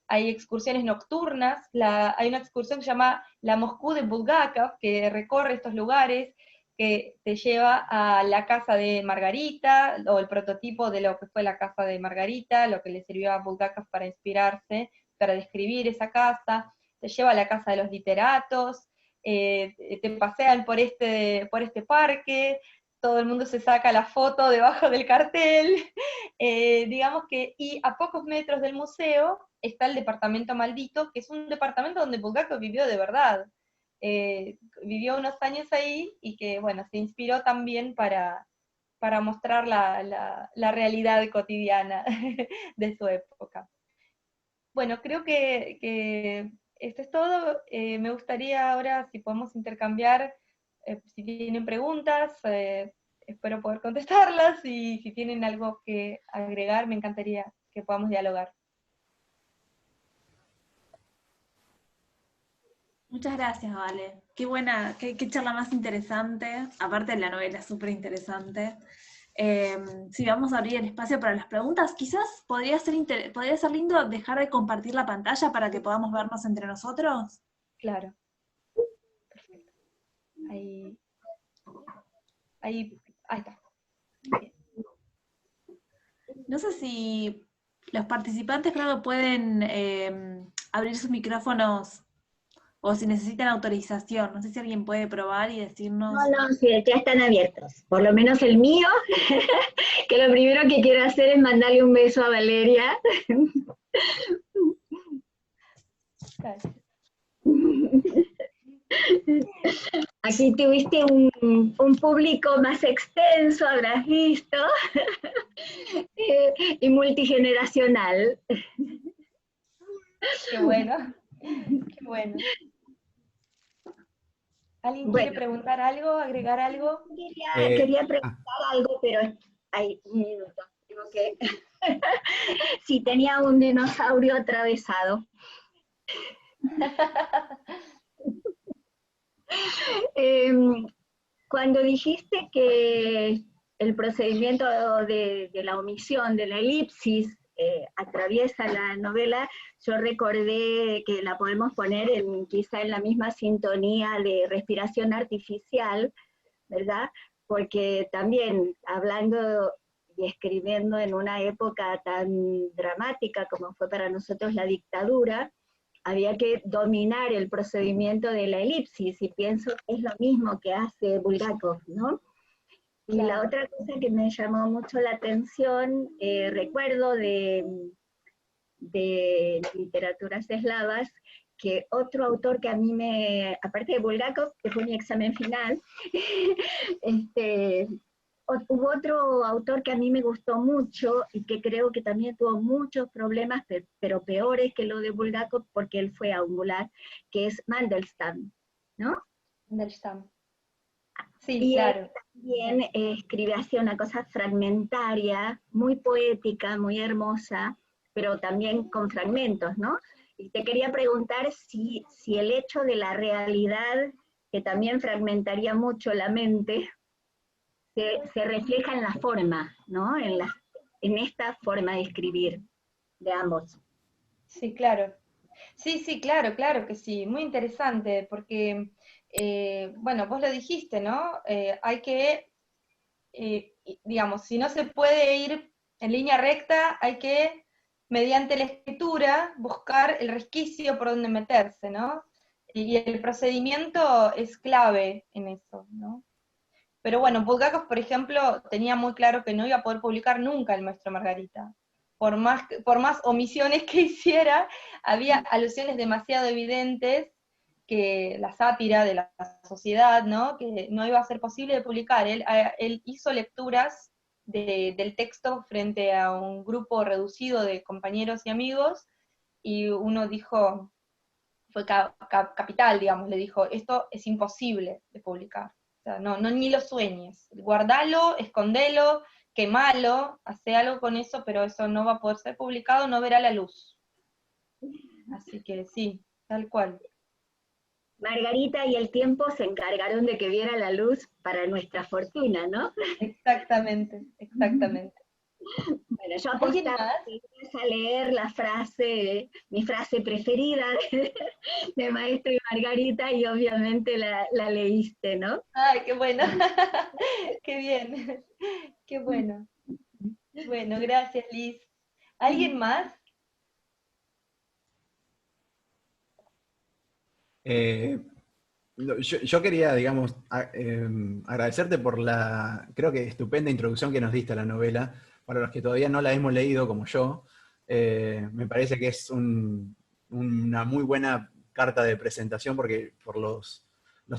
Hay excursiones nocturnas. Hay una excursión que se llama La Moscú de Bulgakov, que recorre estos lugares, que te lleva a la casa de Margarita, o el prototipo de lo que fue la casa de Margarita, lo que le sirvió a Bulgakov para inspirarse, para describir esa casa. Te lleva a la casa de los literatos, te pasean por este parque, todo el mundo se saca la foto debajo del cartel, digamos que, y a pocos metros del museo está el departamento maldito, que es un departamento donde Bulgakov vivió de verdad. Vivió unos años ahí y que, bueno, se inspiró también para mostrar la realidad cotidiana de su época. Bueno, creo que esto es todo. Me gustaría ahora, si podemos intercambiar, si tienen preguntas, espero poder contestarlas, y si tienen algo que agregar, me encantaría que podamos dialogar. Muchas gracias, Vale. Qué buena, qué charla más interesante. Aparte de la novela, súper interesante. si vamos a abrir el espacio para las preguntas, quizás podría ser lindo dejar de compartir la pantalla para que podamos vernos entre nosotros. Claro. Perfecto. Ahí está. Bien. No sé si los participantes creo que pueden abrir sus micrófonos o si necesitan autorización. No sé si alguien puede probar y decirnos. No, sí, ya están abiertos. Por lo menos el mío, que lo primero que quiero hacer es mandarle un beso a Valeria. Gracias. Aquí tuviste un público más extenso, habrás visto, y multigeneracional. Qué bueno, qué bueno. ¿Alguien quiere preguntar algo, agregar algo? Quería preguntar algo, pero hay un minuto. Tengo que... si tenía un dinosaurio atravesado. Cuando dijiste que el procedimiento de la omisión, de la elipsis, atraviesa la novela, yo recordé que la podemos poner quizá en la misma sintonía de respiración artificial, ¿verdad? Porque también hablando y escribiendo en una época tan dramática como fue para nosotros la dictadura, había que dominar el procedimiento de la elipsis, y pienso que es lo mismo que hace Bulgakov, ¿no? Y Claro. la otra cosa que me llamó mucho la atención, recuerdo de literaturas eslavas, que otro autor que a mí aparte de Bulgakov, que fue mi examen final, hubo otro autor que a mí me gustó mucho y que creo que también tuvo muchos problemas, pero peores que lo de Bulgakov, porque él fue a un gulag, que es Mandelstam, ¿no? Mandelstam. Sí, y claro. Él también escribe así una cosa fragmentaria, muy poética, muy hermosa, pero también con fragmentos, ¿no? Y te quería preguntar si el hecho de la realidad, que también fragmentaría mucho la mente, se refleja en la forma, ¿no? En esta forma de escribir de ambos. Sí, claro. Sí, claro, claro que sí. Muy interesante, porque, bueno, vos lo dijiste, ¿no? Hay que, digamos, si no se puede ir en línea recta, hay que, mediante la escritura, buscar el resquicio por donde meterse, ¿no? Y el procedimiento es clave en eso, ¿no? Pero bueno, Bulgakov, por ejemplo, tenía muy claro que no iba a poder publicar nunca El Maestro Margarita. Por más omisiones que hiciera, había alusiones demasiado evidentes que la sátira de la sociedad, ¿no? Que no iba a ser posible de publicar. Él hizo lecturas del texto frente a un grupo reducido de compañeros y amigos, y uno dijo, fue capital, digamos, le dijo, esto es imposible de publicar. O sea, no, ni lo sueñes. Guardalo, escondelo, quemalo, hace algo con eso, pero eso no va a poder ser publicado, no verá la luz. Así que sí, tal cual. Margarita y el tiempo se encargaron de que viera la luz para nuestra fortuna, ¿no? Exactamente, exactamente. Bueno, yo ¿Alguien apostaba más? que ibas a leer la frase, mi frase preferida de Maestro y Margarita, y obviamente la leíste, ¿no? Ay, qué bueno. Qué bien. Qué bueno. Bueno, gracias, Liz. ¿Alguien más? Yo quería, digamos, agradecerte por la, creo que estupenda introducción que nos diste a la novela. Para los que todavía no la hemos leído como yo, me parece que es una muy buena carta de presentación, porque por los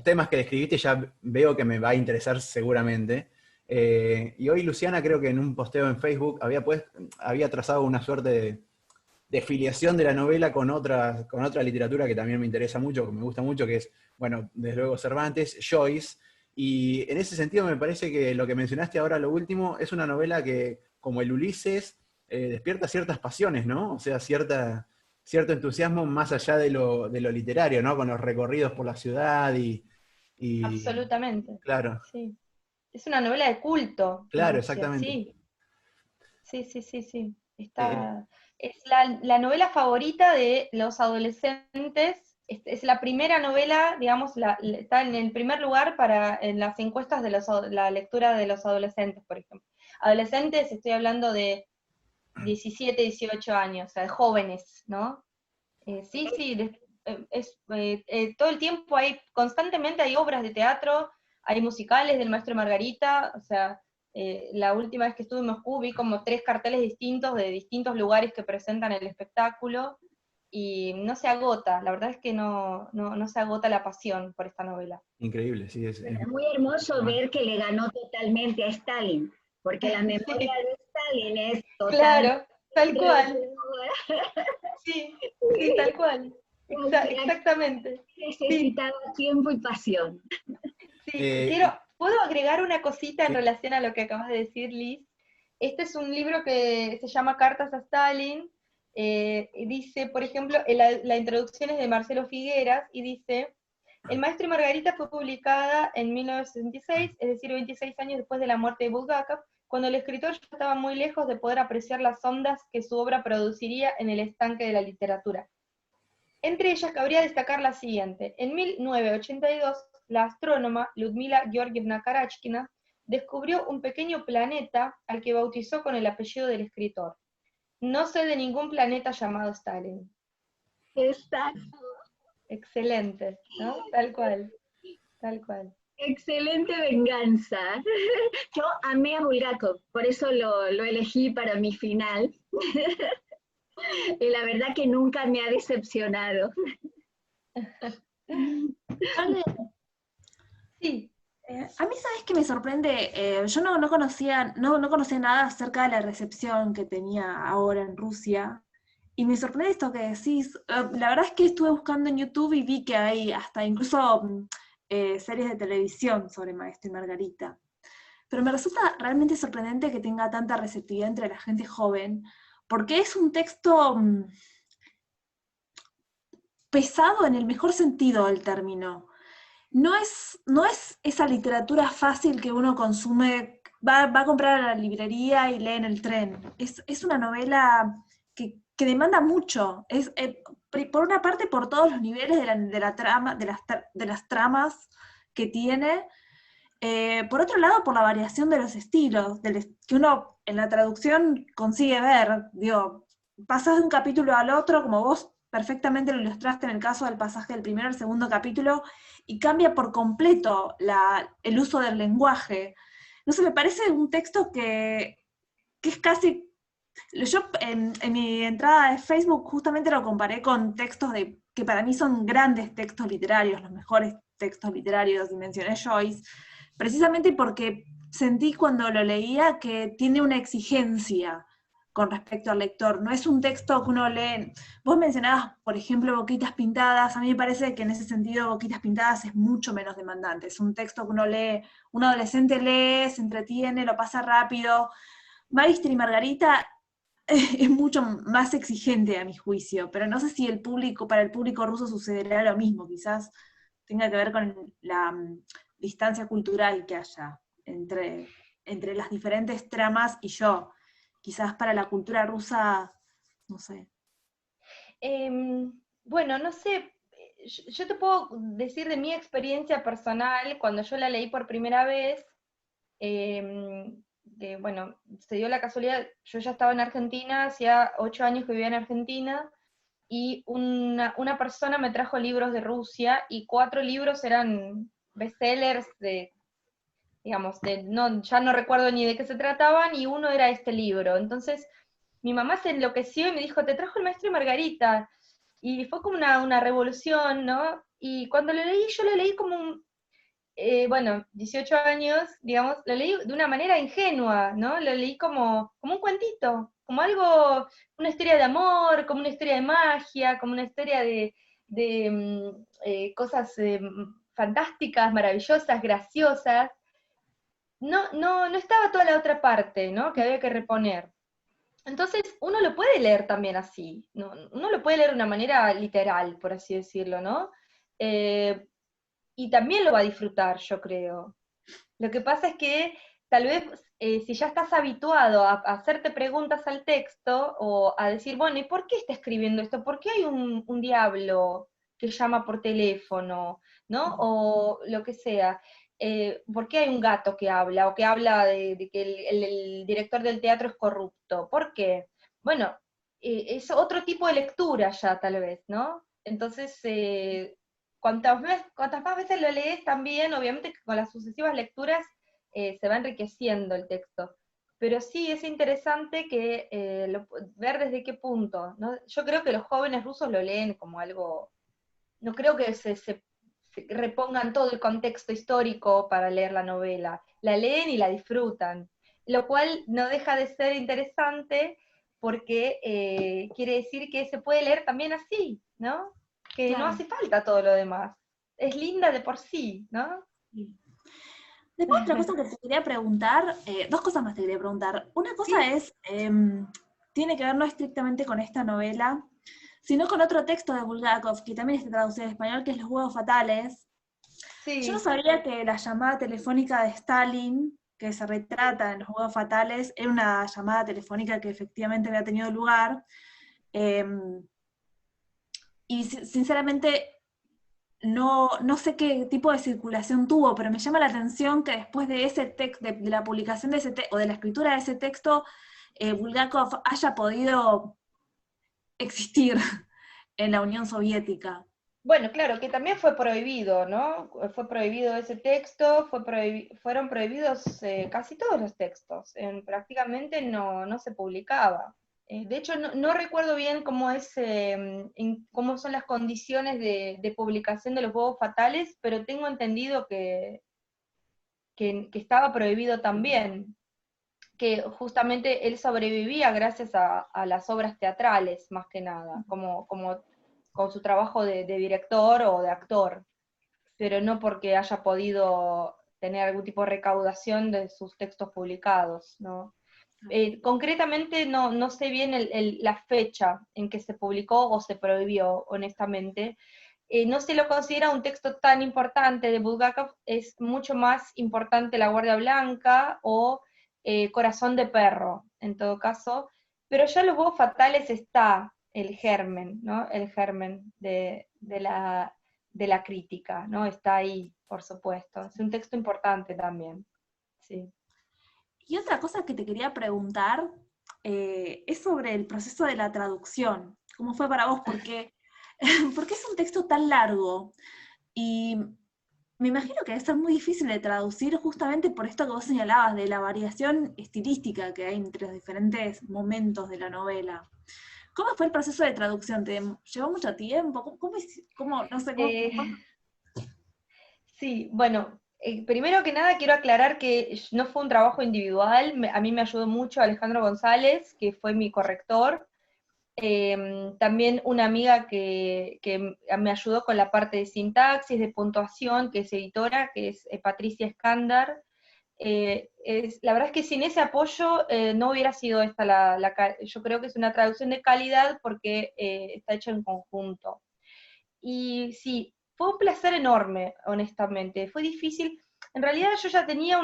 temas que describiste ya veo que me va a interesar seguramente. Y hoy Luciana, creo que en un posteo en Facebook había trazado una suerte de filiación de la novela con otra literatura que también me interesa mucho, que me gusta mucho, que es, bueno, desde luego Cervantes, Joyce, y en ese sentido me parece que lo que mencionaste ahora, lo último, es una novela que, como el Ulises, despierta ciertas pasiones, ¿no? O sea, cierto entusiasmo más allá de lo literario, ¿no? Con los recorridos por la ciudad y Absolutamente. claro. Sí. es una novela de culto. Claro, Rusia, exactamente. sí. Sí. Eh, Es la novela favorita de los adolescentes. Es la primera novela, digamos, está en el primer lugar en las encuestas de la lectura de los adolescentes, por ejemplo. Adolescentes, estoy hablando de 17, 18 años, o sea, de jóvenes, ¿no? Todo el tiempo constantemente hay obras de teatro, hay musicales del Maestro y Margarita, o sea, la última vez que estuve en Moscú vi como 3 carteles distintos de distintos lugares que presentan el espectáculo, y no se agota, la verdad es que no se agota la pasión por esta novela. Increíble, sí, Es muy hermoso ver que le ganó totalmente a Stalin, porque la memoria de Stalin es totalmente Claro, tal cual, retrógrada. sí, tal cual, exactamente. Sí, Necesitaba tiempo y pasión. sí, eh, ¿puedo agregar una cosita en sí. relación a lo que acabas de decir, Liz? Este es un libro que se llama Cartas a Stalin. Dice, por ejemplo, la introducción es de Marcelo Figueras, y dice: El Maestro y Margarita fue publicada en 1966, es decir, 26 años después de la muerte de Bulgakov, cuando el escritor ya estaba muy lejos de poder apreciar las ondas que su obra produciría en el estanque de la literatura. Entre ellas cabría destacar la siguiente. En 1982, la astrónoma Ludmila Georgievna Karachkina descubrió un pequeño planeta al que bautizó con el apellido del escritor. No sé de ningún planeta llamado Stalin. Exacto. Excelente, ¿no? Tal cual, tal cual. Excelente venganza. Yo amé a Bulgakov, por eso lo elegí para mi final. Y la verdad que nunca me ha decepcionado. Ale, Sí, a mí, ¿sabes qué me sorprende? Yo no conocía nada acerca de la recepción que tenía ahora en Rusia. Y me sorprende esto que decís. La verdad es que estuve buscando en YouTube y vi que hay hasta incluso series de televisión sobre Maestro y Margarita. Pero me resulta realmente sorprendente que tenga tanta receptividad entre la gente joven, porque es un texto pesado en el mejor sentido del término. No es esa literatura fácil que uno consume, va a comprar a la librería y lee en el tren. Es una novela que demanda mucho. Por una parte, por todos los niveles de la trama, de las tramas que tiene. Por otro lado, por la variación de los estilos, que uno en la traducción consigue ver. Digo, pasas de un capítulo al otro, como vos perfectamente lo ilustraste en el caso del pasaje del primero al segundo capítulo, y cambia por completo el uso del lenguaje. No sé, me parece un texto que es casi... Yo en mi entrada de Facebook justamente lo comparé con textos que para mí son grandes textos literarios, los mejores textos literarios, y mencioné Joyce, precisamente porque sentí cuando lo leía que tiene una exigencia con respecto al lector. No es un texto que uno lee. Vos mencionabas, por ejemplo, Boquitas Pintadas. A mí me parece que en ese sentido Boquitas Pintadas es mucho menos demandante. Es un texto que uno lee, un adolescente lee, se entretiene, lo pasa rápido. Maestro y Margarita es mucho más exigente a mi juicio, pero no sé si para el público ruso sucederá lo mismo. Quizás tenga que ver con la distancia cultural que haya entre las diferentes tramas y yo. Quizás para la cultura rusa, no sé. Bueno, no sé, yo te puedo decir de mi experiencia personal, cuando yo la leí por primera vez, que bueno, se dio la casualidad, yo ya estaba en Argentina, hacía 8 años que vivía en Argentina, y una persona me trajo libros de Rusia, y 4 libros eran bestsellers digamos, ya no recuerdo ni de qué se trataban, y uno era este libro. Entonces, mi mamá se enloqueció y me dijo: te trajo el Maestro y Margarita. Y fue como una revolución, ¿no? Y cuando lo leí, yo lo leí como bueno, 18 años, digamos, lo leí de una manera ingenua, ¿no? Lo leí como un cuentito, como algo, una historia de amor, como una historia de magia, como una historia de cosas fantásticas, maravillosas, graciosas. No estaba toda la otra parte, ¿no? Que había que reponer. Entonces, uno lo puede leer también así, ¿no? Uno lo puede leer de una manera literal, por así decirlo, ¿no? Y también lo va a disfrutar, yo creo. Lo que pasa es que tal vez si ya estás habituado a hacerte preguntas al texto o a decir, bueno, ¿y por qué está escribiendo esto? ¿Por qué hay un diablo que llama por teléfono? ¿No? O lo que sea. ¿Por qué hay un gato que habla? O que habla de que el director del teatro es corrupto. ¿Por qué? Bueno, es otro tipo de lectura ya tal vez, ¿no? Entonces, cuantas más veces lo lees también, obviamente que con las sucesivas lecturas se va enriqueciendo el texto. Pero sí es interesante que ver desde qué punto, ¿no? Yo creo que los jóvenes rusos lo leen como algo, no creo que se repongan todo el contexto histórico para leer la novela, la leen y la disfrutan, lo cual no deja de ser interesante porque quiere decir que se puede leer también así, ¿no? Que no Claro. hace falta todo lo demás. Es linda de por sí, ¿no? Sí. Después otra cosa que te quería preguntar, dos cosas más te quería preguntar. Una cosa Sí. es, tiene que ver no estrictamente con esta novela, sino con otro texto de Bulgakov, que también está traducido al español, que es Los Juegos Fatales. Yo no Sí. sabía que la llamada telefónica de Stalin, que se retrata en Los Juegos Fatales, era una llamada telefónica que efectivamente había tenido lugar. Y sinceramente no sé qué tipo de circulación tuvo, pero me llama la atención que después de ese texto, de la publicación de ese texto, o de la escritura de ese texto, Bulgakov haya podido existir en la Unión Soviética. Bueno, claro, que también fue prohibido, ¿no? Fue prohibido ese texto, fueron prohibidos casi todos los textos, prácticamente no se publicaba. De hecho, no recuerdo bien cómo cómo son las condiciones de publicación de los Juegos Fatales, pero tengo entendido que estaba prohibido también, que justamente él sobrevivía gracias a las obras teatrales, más que nada, como con su trabajo de director o de actor, pero no porque haya podido tener algún tipo de recaudación de sus textos publicados, ¿no? Concretamente no sé bien la fecha en que se publicó o se prohibió, honestamente. No se lo considera un texto tan importante de Bulgakov, es mucho más importante La Guardia Blanca o Corazón de Perro, en todo caso, pero ya en Los Juegos Fatales está el germen, ¿no? El germen de la crítica, ¿no? Está ahí, por supuesto. Es un texto importante también, sí. Y otra cosa que te quería preguntar es sobre el proceso de la traducción. ¿Cómo fue para vos? Porque es un texto tan largo y me imagino que debe ser muy difícil de traducir justamente por esto que vos señalabas, de la variación estilística que hay entre los diferentes momentos de la novela. ¿Cómo fue el proceso de traducción? ¿Te llevó mucho tiempo? No sé, Eh, sí, bueno, primero que nada quiero aclarar que no fue un trabajo individual, a mí me ayudó mucho Alejandro González, que fue mi corrector, también una amiga que me ayudó con la parte de sintaxis, de puntuación, que es editora, que es Patricia Escándar. La verdad es que sin ese apoyo no hubiera sido esta yo creo que es una traducción de calidad porque está hecha en conjunto. Y sí, fue un placer enorme, honestamente. Fue difícil. En realidad yo ya tenía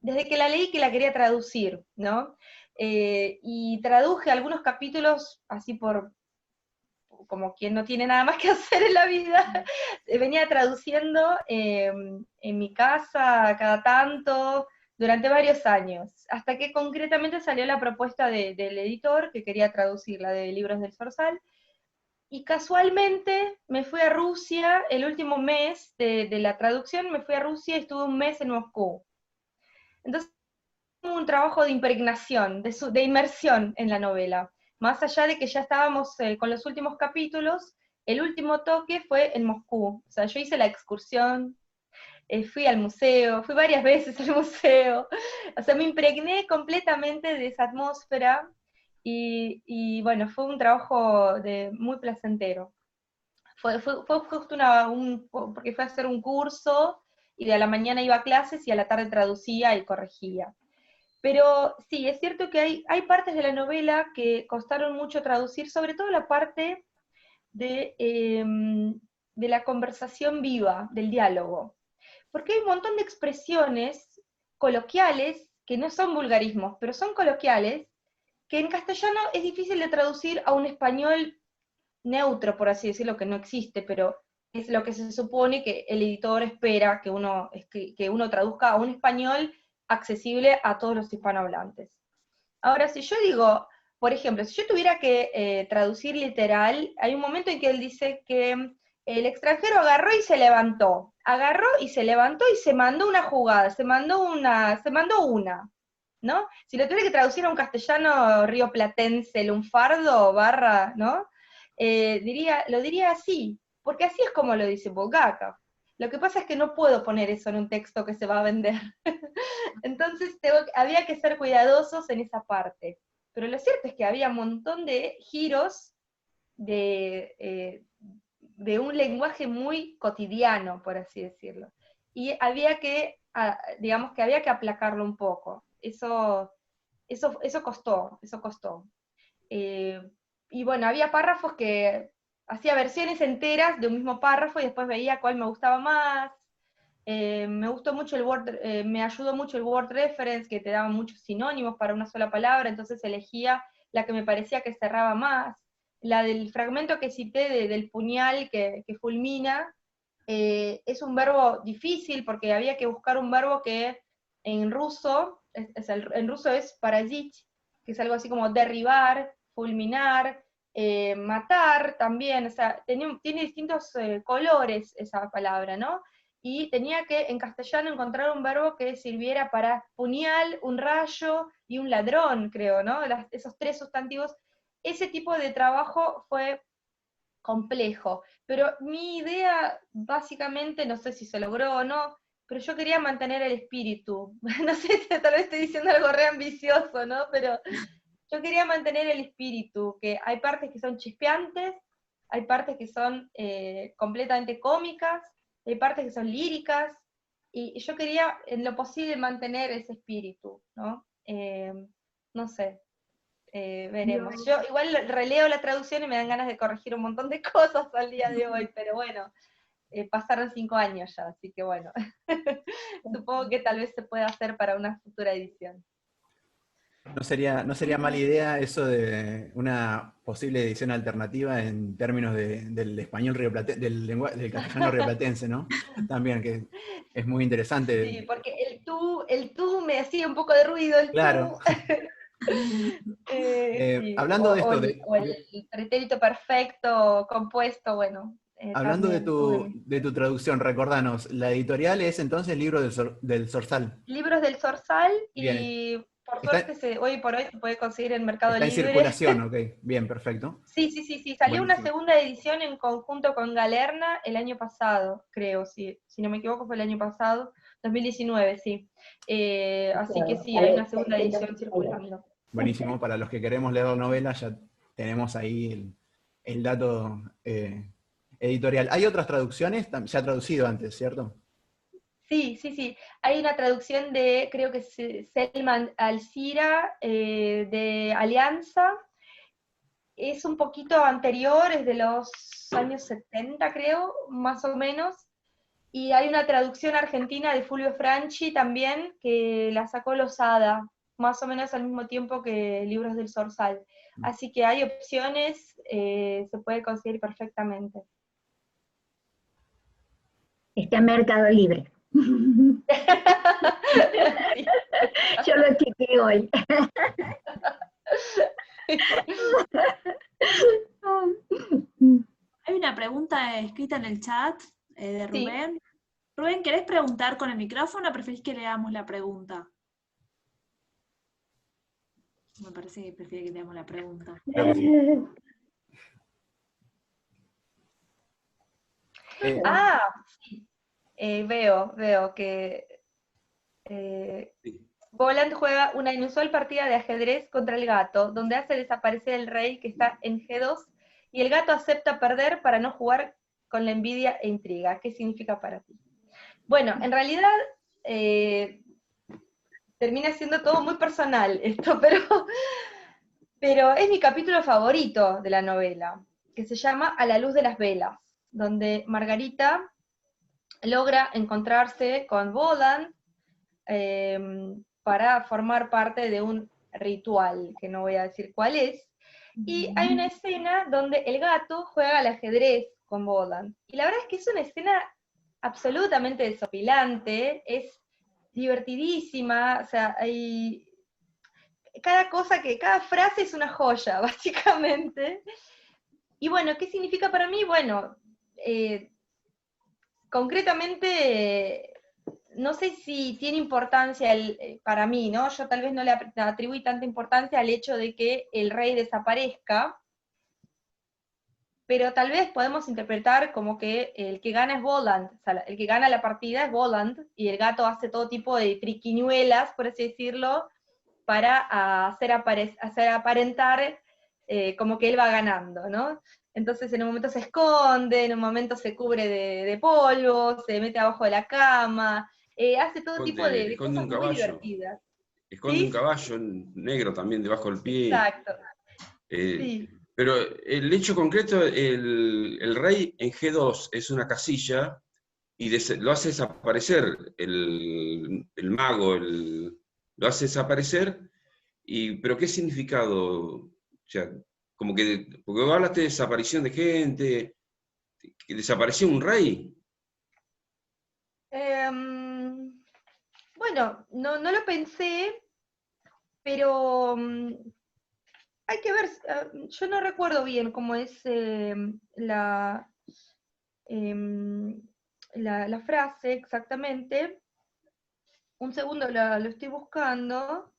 desde que la leí que la quería traducir, ¿no? Y traduje algunos capítulos así como quien no tiene nada más que hacer en la vida. Venía traduciendo en mi casa cada tanto, durante varios años, hasta que concretamente salió la propuesta del editor que quería traducir la de Libros del Zorzal. Y casualmente me fui a Rusia, el último mes de la traducción, me fui a Rusia y estuve un mes en Moscú. Entonces, un trabajo de impregnación, de inmersión en la novela. Más allá de que ya estábamos con los últimos capítulos, el último toque fue en Moscú. O sea, yo hice la excursión, fui al museo, fui varias veces al museo. O sea, me impregné completamente de esa atmósfera y bueno, fue un trabajo muy placentero. Fue justo porque fue a hacer un curso y de a la mañana iba a clases y a la tarde traducía y corregía. Pero sí, es cierto que hay partes de la novela que costaron mucho traducir, sobre todo la parte de la conversación viva, del diálogo. porque hay un montón de expresiones coloquiales que no son vulgarismos, pero son coloquiales, que en castellano es difícil de traducir a un español neutro, por así decirlo, que no existe, pero es lo que se supone que el editor espera que uno traduzca a un español accesible a todos los hispanohablantes. Ahora, si yo digo, por ejemplo, si yo tuviera que traducir literal, hay un momento en que él dice que el extranjero agarró y se levantó, y se mandó una jugada, se mandó una, ¿no? Si lo tuviera que traducir a un castellano rioplatense, lunfardo, barra, ¿no? Lo diría así, porque así es como lo dice Bulgakov. Lo que pasa es que no puedo poner eso en un texto que se va a vender. Entonces había que ser cuidadosos en esa parte. Pero lo cierto es que había un montón de giros de un lenguaje muy cotidiano, por así decirlo. Y digamos que había que aplacarlo un poco. Eso costó. Y bueno, había párrafos que hacía versiones enteras de un mismo párrafo y después veía cuál me gustaba más. Me gustó mucho me ayudó mucho el word reference, que te daba muchos sinónimos para una sola palabra, entonces elegía la que me parecía que cerraba más. La del fragmento que cité del puñal que fulmina, es un verbo difícil porque había que buscar un verbo que en ruso, en ruso es parayit, que es algo así como derribar, fulminar, matar también, o sea, tiene distintos colores esa palabra, ¿no? Y tenía que en castellano encontrar un verbo que sirviera para puñal, un rayo y un ladrón, creo, ¿no? Esos tres sustantivos. Ese tipo de trabajo fue complejo, pero mi idea básicamente, no sé si se logró o no, pero yo quería mantener el espíritu. No sé si tal vez estoy diciendo algo re ambicioso, ¿no? Pero yo quería mantener el espíritu, que hay partes que son chispeantes, hay partes que son completamente cómicas, hay partes que son líricas, y yo quería en lo posible mantener ese espíritu, ¿no? No sé, veremos. Yo igual releo la traducción y me dan ganas de corregir un montón de cosas al día de hoy, pero bueno, pasaron 5 años ya, así que bueno, supongo que tal vez se pueda hacer para una futura edición. No sería mala idea eso de una posible edición alternativa en términos del español del castellano rioplatense, ¿no? También, que es muy interesante. Sí, porque el tú me hacía un poco de ruido, el Claro. tú. Sí, Hablando de esto, o el pretérito perfecto, compuesto, bueno. hablando También de tu traducción, recordanos, la editorial es entonces Libro del Zorzal. libros del Zorzal, Bien. y por Está, suerte hoy por hoy se puede conseguir en Mercado está en Libre. circulación, ok. Bien, perfecto. Sí, salió una Buenísimo. segunda edición en conjunto con Galerna el año pasado, creo, si no me equivoco fue el año pasado, 2019, sí. Así que sí, hay una segunda edición circulando. Buenísimo. Para los que queremos leer la novela, ya tenemos ahí el dato editorial. ¿Hay otras traducciones? Se ha traducido antes, ¿cierto? Sí. Hay una traducción de, creo que es Selman Alcira, de Alianza. Es un poquito anterior, es de los años 70, creo, más o menos. Y hay una traducción argentina de Fulvio Franchi también, que la sacó Losada, más o menos al mismo tiempo que Libros del Zorzal. Así que hay opciones, se puede conseguir perfectamente. Está en Mercado Libre. Sí. Yo lo chequeé hoy. Hay una pregunta escrita en el chat de Sí. Rubén. Rubén, ¿querés preguntar con el micrófono o preferís que leamos la pregunta? Me parece que prefiere que leamos la pregunta. Creo que sí. Sí. Veo que Voland juega una inusual partida de ajedrez contra el gato, donde hace desaparecer el rey que está en G2, y el gato acepta perder para no jugar con la envidia e intriga. ¿Qué significa para ti? Bueno, en realidad termina siendo todo muy personal esto, pero es mi capítulo favorito de la novela, que se llama A la luz de las velas, donde Margarita logra encontrarse con Voland para formar parte de un ritual, que no voy a decir cuál es, y hay una escena donde el gato juega al ajedrez con Voland. Y la verdad es que es una escena absolutamente desopilante, es divertidísima, o sea, hay cada frase es una joya, básicamente. Y bueno, ¿qué significa para mí? Bueno, concretamente, no sé si tiene importancia para mí, ¿no? Yo tal vez no le atribuí tanta importancia al hecho de que el rey desaparezca, pero tal vez podemos interpretar como que el que gana es Voland, o sea, el que gana la partida es Voland, y el gato hace todo tipo de triquiñuelas, por así decirlo, para hacer aparentar como que él va ganando, ¿no? Entonces en un momento se esconde, en un momento se cubre de polvo, se mete abajo de la cama, hace todo tipo de Esconde cosas un muy caballo. divertidas. Esconde un ¿Sí? caballo negro también debajo del pie. Exacto, Eh, sí. pero el hecho concreto, el rey en G2 es una casilla y lo hace desaparecer el mago, lo hace desaparecer. ¿Pero qué significado? O sea, como que, porque vos hablaste de desaparición de gente, que desapareció un rey. Bueno, no lo pensé, pero hay que ver, yo no recuerdo bien cómo es em, la frase exactamente. Un segundo, lo estoy buscando.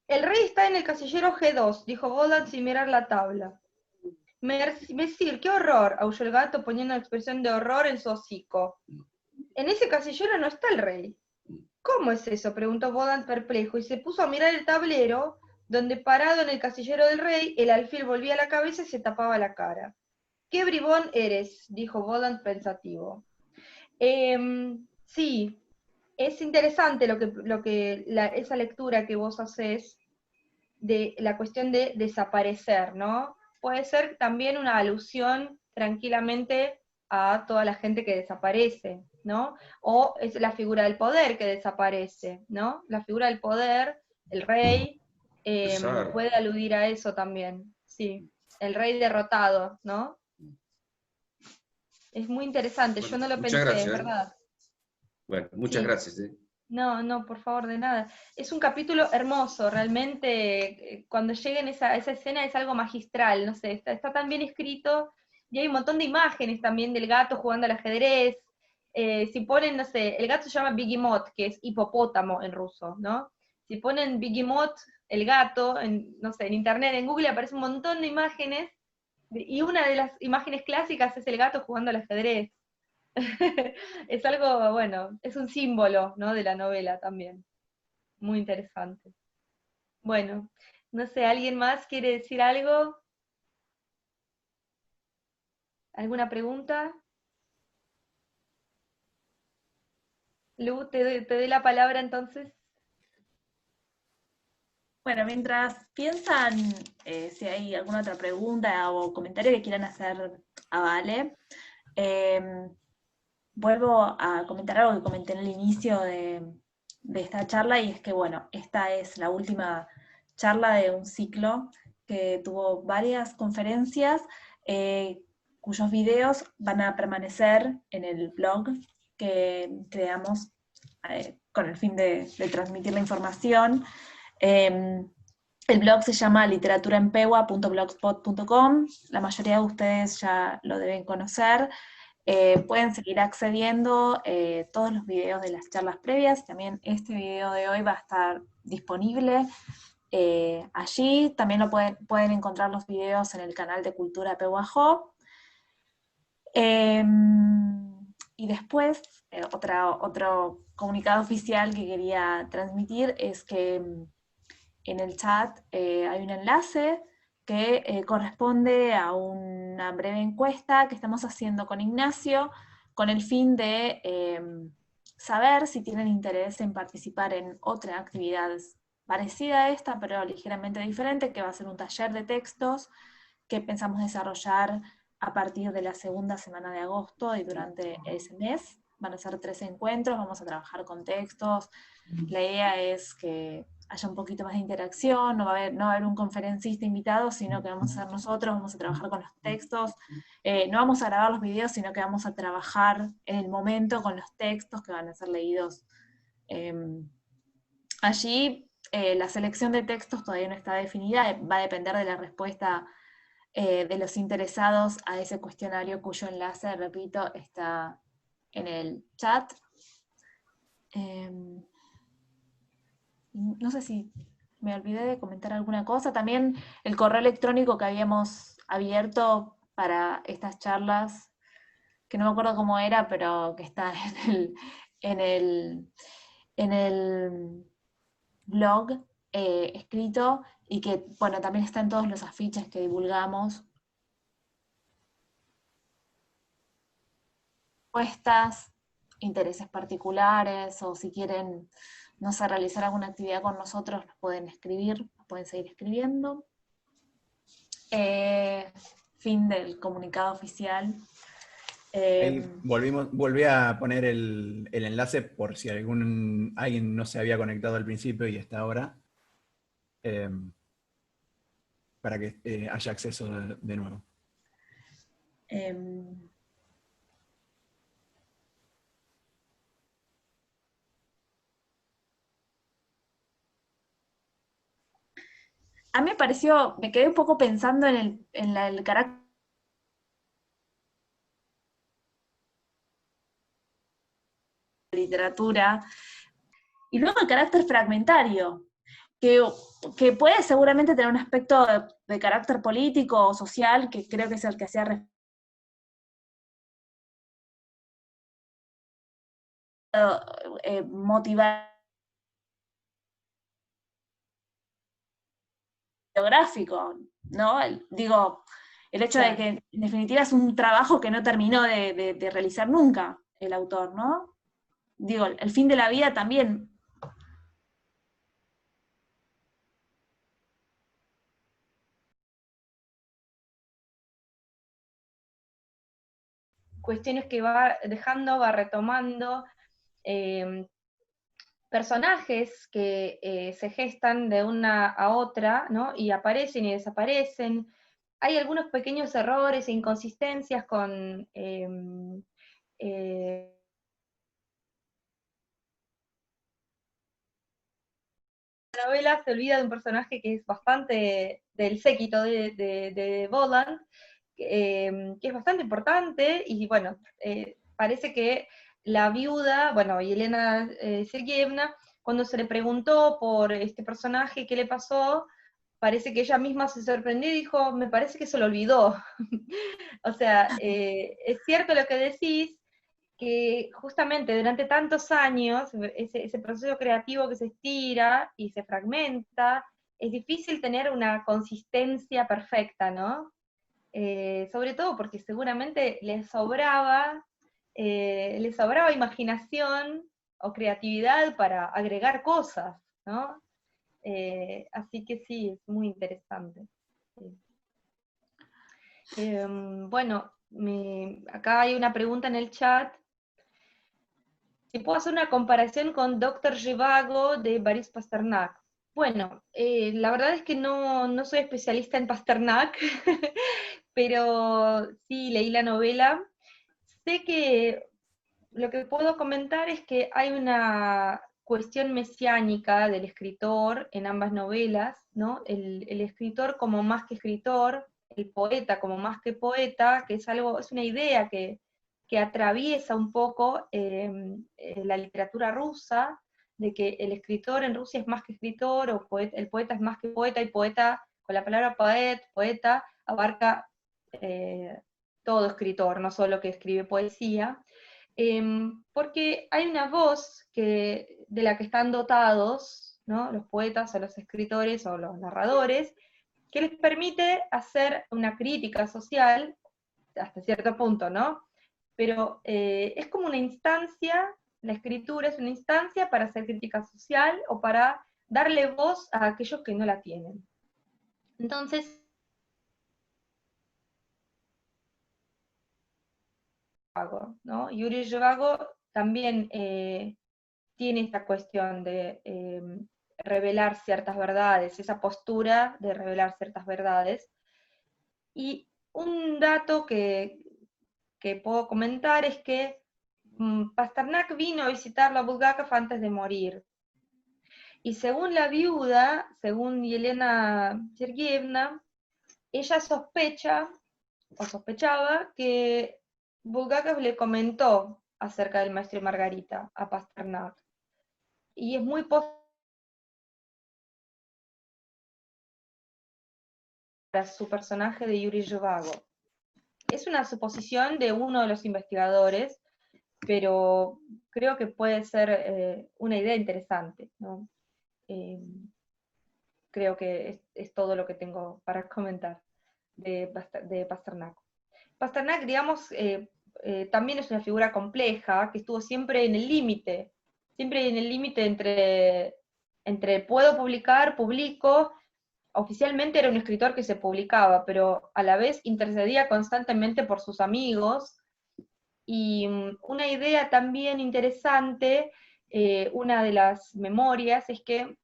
El rey está en el casillero G2, dijo Voland sin mirar la tabla. Mesir, qué horror, aulló el gato poniendo una expresión de horror en su hocico. En ese casillero no está el rey. ¿Cómo es eso?, preguntó Voland perplejo, y se puso a mirar el tablero, donde parado en el casillero del rey, el alfil volvía la cabeza y se tapaba la cara. «¡Qué bribón eres!», dijo Voland pensativo. Sí, es interesante esa lectura que vos hacés de la cuestión de desaparecer, ¿no? Puede ser también una alusión tranquilamente a toda la gente que desaparece, ¿no? O es la figura del poder que desaparece, ¿no? La figura del poder, el rey, puede aludir a eso también, sí. El rey derrotado, ¿no? Es muy interesante, Bueno, yo no lo muchas pensé, gracias. es verdad. Bueno, muchas Sí. gracias. No, por favor, de nada. Es un capítulo hermoso, realmente, cuando lleguen a esa escena es algo magistral, no sé, está tan bien escrito, y hay un montón de imágenes también del gato jugando al ajedrez. Si ponen, no sé, el gato se llama Bigimot, que es hipopótamo en ruso, ¿no? Si ponen Bigimot, el gato, no sé, en internet, en Google, aparece un montón de imágenes, y una de las imágenes clásicas es el gato jugando al ajedrez. Es algo, bueno, es un símbolo, ¿no?, de la novela también. Muy interesante. Bueno, no sé, ¿alguien más quiere decir algo? ¿Alguna pregunta? Lu, te doy la palabra entonces. Bueno, mientras piensan si hay alguna otra pregunta o comentario que quieran hacer a Vale, vuelvo a comentar algo que comenté en el inicio de esta charla, y es que, bueno, esta es la última charla de un ciclo que tuvo varias conferencias, cuyos videos van a permanecer en el blog que creamos con el fin de transmitir la información. El blog se llama literaturaenpegua.blogspot.com, la mayoría de ustedes ya lo deben conocer. Pueden seguir accediendo todos los videos de las charlas previas. También este video de hoy va a estar disponible allí. También pueden encontrar los videos en el canal de Cultura Pehuajó. Y después, otro comunicado oficial que quería transmitir es que en el chat hay un enlace que corresponde a una breve encuesta que estamos haciendo con Ignacio con el fin de saber si tienen interés en participar en otra actividad parecida a esta, pero ligeramente diferente, que va a ser un taller de textos que pensamos desarrollar a partir de la segunda semana de agosto y durante ese mes. van a ser 3 encuentros, vamos a trabajar con textos. La idea es que haya un poquito más de interacción, no va a haber un conferencista invitado, sino que vamos a ser nosotros, vamos a trabajar con los textos. No vamos a grabar los videos, sino que vamos a trabajar en el momento con los textos que van a ser leídos allí. La selección de textos todavía no está definida, va a depender de la respuesta de los interesados a ese cuestionario, cuyo enlace, repito, está en el chat. No sé si me olvidé de comentar alguna cosa. También el correo electrónico que habíamos abierto para estas charlas, que no me acuerdo cómo era, pero que está en el blog escrito, y que, bueno, también está en todos los afiches que divulgamos. Propuestas, intereses particulares, o si quieren, no sé, realizar alguna actividad con nosotros, nos pueden escribir, nos pueden seguir escribiendo. Fin del comunicado oficial. Volví a poner el enlace por si alguien no se había conectado al principio y está ahora, para que haya acceso de nuevo. A mí me pareció, me quedé un poco pensando en el carácter de literatura, y luego el carácter fragmentario, que puede seguramente tener un aspecto de carácter político o social, que creo que es el que hacía referencia, motivar biográfico, ¿no? Digo, el hecho de que en definitiva es un trabajo que no terminó de realizar nunca el autor, ¿no? Digo, el fin de la vida también. Cuestiones que va dejando, va retomando, personajes que se gestan de una a otra, ¿no? Y aparecen y desaparecen. Hay algunos pequeños errores e inconsistencias con la novela. Se olvida de un personaje que es bastante del séquito de Voland, que es bastante importante, y bueno, parece que la viuda, bueno, Yelena Sergeyevna, cuando se le preguntó por este personaje qué le pasó, parece que ella misma se sorprendió y dijo, me parece que se lo olvidó. O sea, es cierto lo que decís, que justamente durante tantos años, ese proceso creativo que se estira y se fragmenta, es difícil tener una consistencia perfecta, ¿no? Sobre todo porque seguramente les sobraba imaginación o creatividad para agregar cosas, ¿no? Así que sí, es muy interesante. Bueno, acá hay una pregunta en el chat. Si puedo hacer una comparación con Doctor Zhivago de Boris Pasternak. Bueno, la verdad es que no soy especialista en Pasternak, pero sí leí la novela. Sé que lo que puedo comentar es que hay una cuestión mesiánica del escritor en ambas novelas, ¿no? El escritor como más que escritor, el poeta como más que poeta, que es una idea que atraviesa un poco la literatura rusa, de que el escritor en Rusia es más que escritor, o el poeta es más que poeta, y poeta, con la palabra poeta, abarca todo escritor, no solo que escribe poesía, porque hay una voz de la que están dotados, ¿no? Los poetas o los escritores o los narradores, que les permite hacer una crítica social hasta cierto punto, ¿no? Pero es como una instancia, la escritura es una instancia para hacer crítica social o para darle voz a aquellos que no la tienen. Entonces, ¿no? Yuri Zhivago también tiene esta cuestión de revelar ciertas verdades, esa postura de revelar ciertas verdades. Y un dato que puedo comentar es que Pasternak vino a visitarlo a Bulgakov antes de morir. Y según la viuda, según Yelena Sergeyevna, ella sospechaba que Bulgakov le comentó acerca del Maestro y Margarita a Pasternak. Y es muy posible para su personaje de Yuri Zhivago. Es una suposición de uno de los investigadores, pero creo que puede ser una idea interesante, ¿no? Creo que es todo lo que tengo para comentar de Pasternak. Pasternak, digamos, también es una figura compleja, que estuvo siempre en el límite entre puedo publicar, publico. Oficialmente era un escritor que se publicaba, pero a la vez intercedía constantemente por sus amigos. Y una idea también interesante, una de las memorias, es que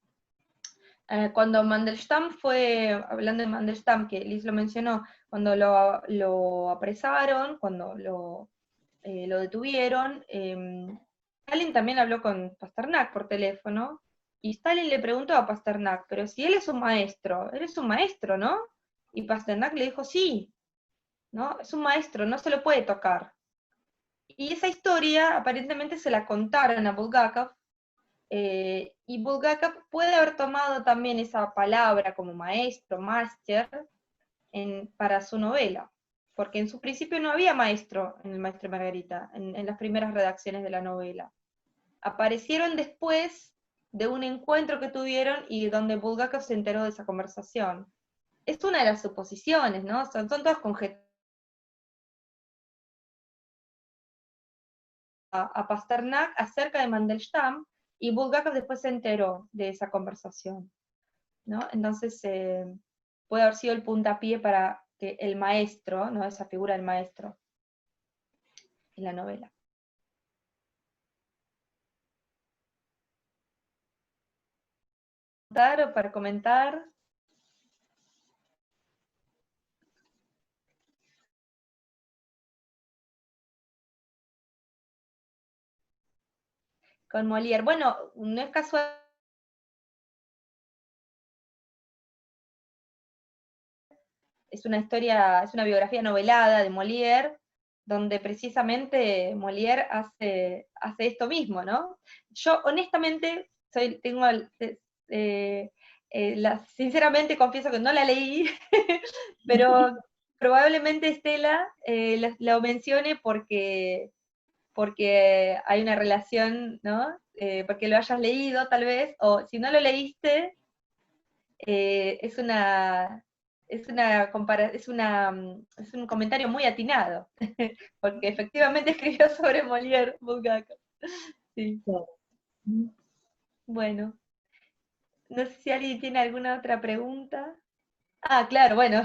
cuando Mandelstam hablando de Mandelstam, que Liz lo mencionó, cuando lo apresaron, cuando lo detuvieron, Stalin también habló con Pasternak por teléfono, y Stalin le preguntó a Pasternak, pero si él es un maestro, ¿no? Y Pasternak le dijo, sí, ¿no? Es un maestro, no se lo puede tocar. Y esa historia aparentemente se la contaron a Bulgakov, y Bulgakov puede haber tomado también esa palabra como maestro, máster, para su novela, porque en su principio no había maestro en el Maestro y Margarita, en las primeras redacciones de la novela. Aparecieron después de un encuentro que tuvieron y donde Bulgakov se enteró de esa conversación. Es una de las suposiciones, ¿no? Son todas conjeturas a Pasternak acerca de Mandelstam, y Bulgakov después se enteró de esa conversación, ¿no? Entonces puede haber sido el puntapié para que el maestro, ¿no? Esa figura del maestro en la novela. ¿O para comentar? Con Molière. Bueno, no es casual. Es una historia, es una biografía novelada de Molière, donde precisamente Molière hace esto mismo, ¿no? Yo honestamente sinceramente confieso que no la leí, pero probablemente Estela lo mencione porque hay una relación, ¿no? Porque lo hayas leído tal vez, o si no lo leíste, es un comentario muy atinado, porque efectivamente escribió sobre Molière, Bulgakov. Sí. Bueno, no sé si alguien tiene alguna otra pregunta. Ah, claro, bueno,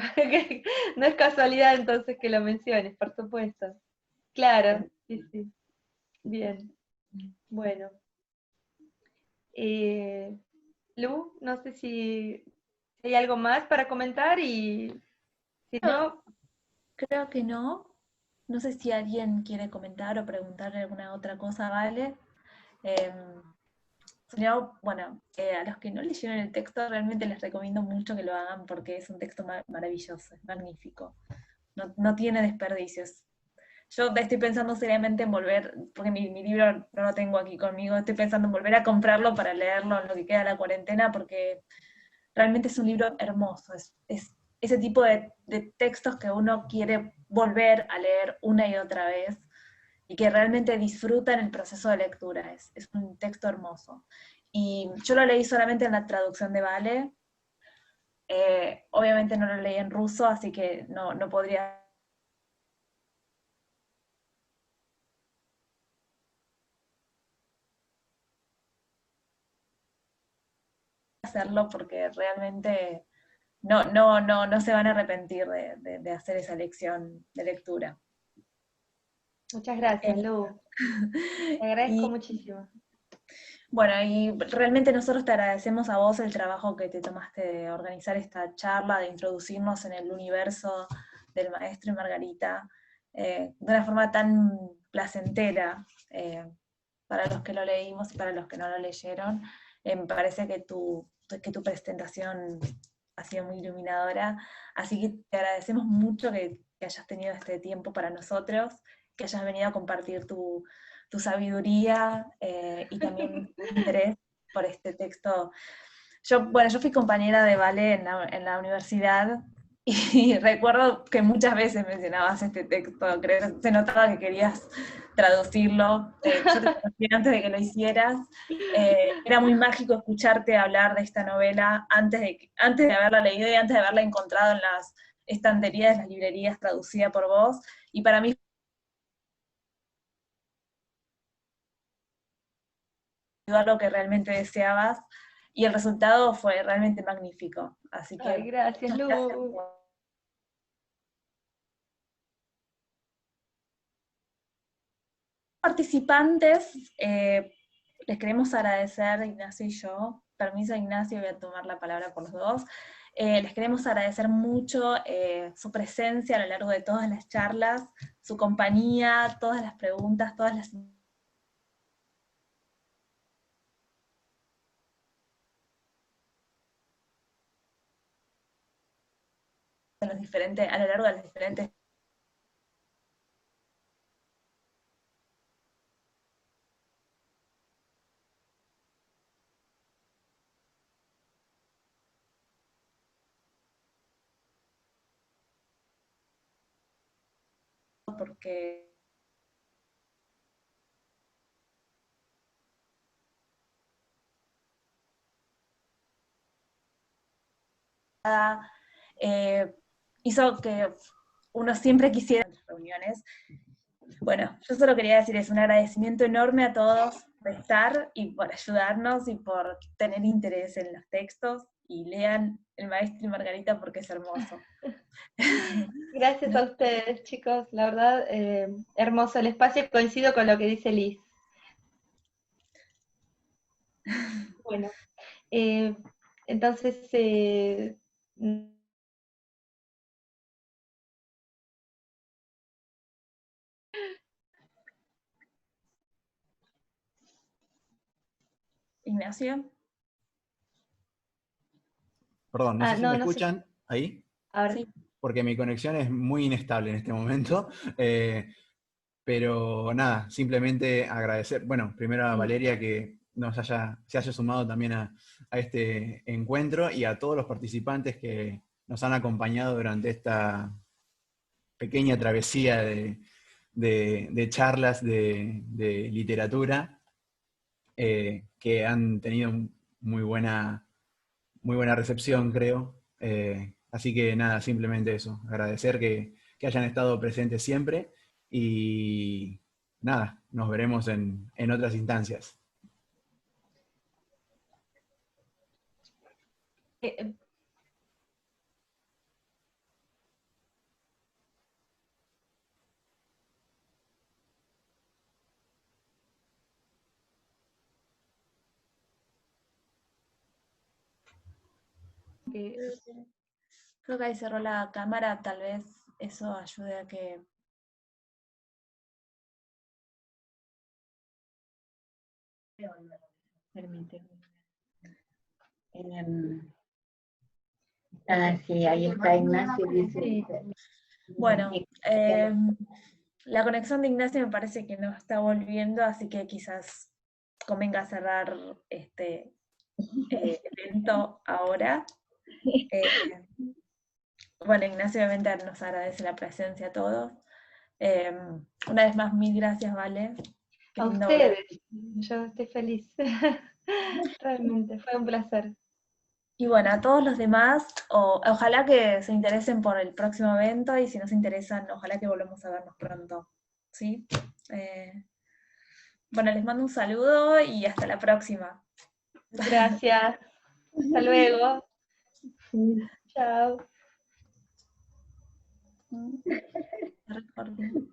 no es casualidad entonces que lo menciones, por supuesto. Claro, sí, sí. Bien, bueno. Lu, no sé si hay algo más para comentar, y si no, Creo que no. No sé si alguien quiere comentar o preguntarle alguna otra cosa, ¿vale? Si no, bueno, a los que no leyeron el texto, realmente les recomiendo mucho que lo hagan porque es un texto maravilloso, es magnífico. No tiene desperdicios. Yo estoy pensando seriamente en volver, porque mi libro no lo tengo aquí conmigo, estoy pensando en volver a comprarlo para leerlo en lo que queda de la cuarentena, porque realmente es un libro hermoso, es ese tipo de textos que uno quiere volver a leer una y otra vez, y que realmente disfrutan el proceso de lectura, es un texto hermoso. Y yo lo leí solamente en la traducción de Vale, obviamente no lo leí en ruso, así que no podría hacerlo porque realmente no se van a arrepentir de hacer esa lección de lectura. Muchas gracias, Lu. Te agradezco Y, muchísimo. bueno, y realmente nosotros te agradecemos a vos el trabajo que te tomaste de organizar esta charla, de introducirnos en el universo del maestro y Margarita, de una forma tan placentera, para los que lo leímos y para los que no lo leyeron. Me parece que tu presentación ha sido muy iluminadora, así que te agradecemos mucho que hayas tenido este tiempo para nosotros, que hayas venido a compartir tu sabiduría y también tu interés por este texto. Yo fui compañera de ballet en la universidad y recuerdo que muchas veces mencionabas este texto, creo que se notaba que querías traducirlo, yo te conocí antes de que lo hicieras, era muy mágico escucharte hablar de esta novela antes de haberla leído y antes de haberla encontrado en las estanterías de las librerías traducida por vos, y para mí fue algo que realmente deseabas, y el resultado fue realmente magnífico, así que Ay, gracias, muchas gracias Lu. por participantes. Les queremos agradecer, Ignacio y yo, permiso Ignacio, voy a tomar la palabra por los dos. Les queremos agradecer mucho su presencia a lo largo de todas las charlas, su compañía, todas las preguntas, todas las a lo largo de las diferentes porque eh, hizo que uno siempre quisiera en las reuniones. Bueno, yo solo quería decir es un agradecimiento enorme a todos por estar y por ayudarnos y por tener interés en los textos, y lean El Maestro y Margarita porque es hermoso. Gracias a ustedes, chicos. La verdad, hermoso el espacio. Coincido con lo que dice Liz. Bueno, eh, entonces, Ignacio. Perdón, no sé si me no sé. escuchan ahí, Ahora, Sí. porque mi conexión es muy inestable en este momento. Pero nada, simplemente agradecer, bueno, primero a Valeria que se haya sumado también a este encuentro, y a todos los participantes que nos han acompañado durante esta pequeña travesía de charlas de literatura, que han tenido muy buena recepción, creo. Así que nada, simplemente eso, agradecer que hayan estado presentes siempre, y nada, nos veremos en otras instancias. eh, eh, Creo que ahí cerró la cámara, tal vez eso ayude a que... Permíteme. Sí, ahí está Ignacio. sí. Bueno, la conexión de Ignacio me parece que no está volviendo, así que quizás convenga cerrar este evento ahora. Bueno, Ignacio obviamente nos agradece la presencia a todos. Una vez más, mil gracias, Vale. Qué A lindo volver. ustedes. Yo estoy feliz. Realmente, fue un placer. Y bueno, a todos los demás, ojalá que se interesen por el próximo evento, y si no se interesan, ojalá que volvamos a vernos pronto. ¿Sí? Bueno, les mando un saludo y hasta la próxima. Gracias. Hasta luego. Chao. Recording.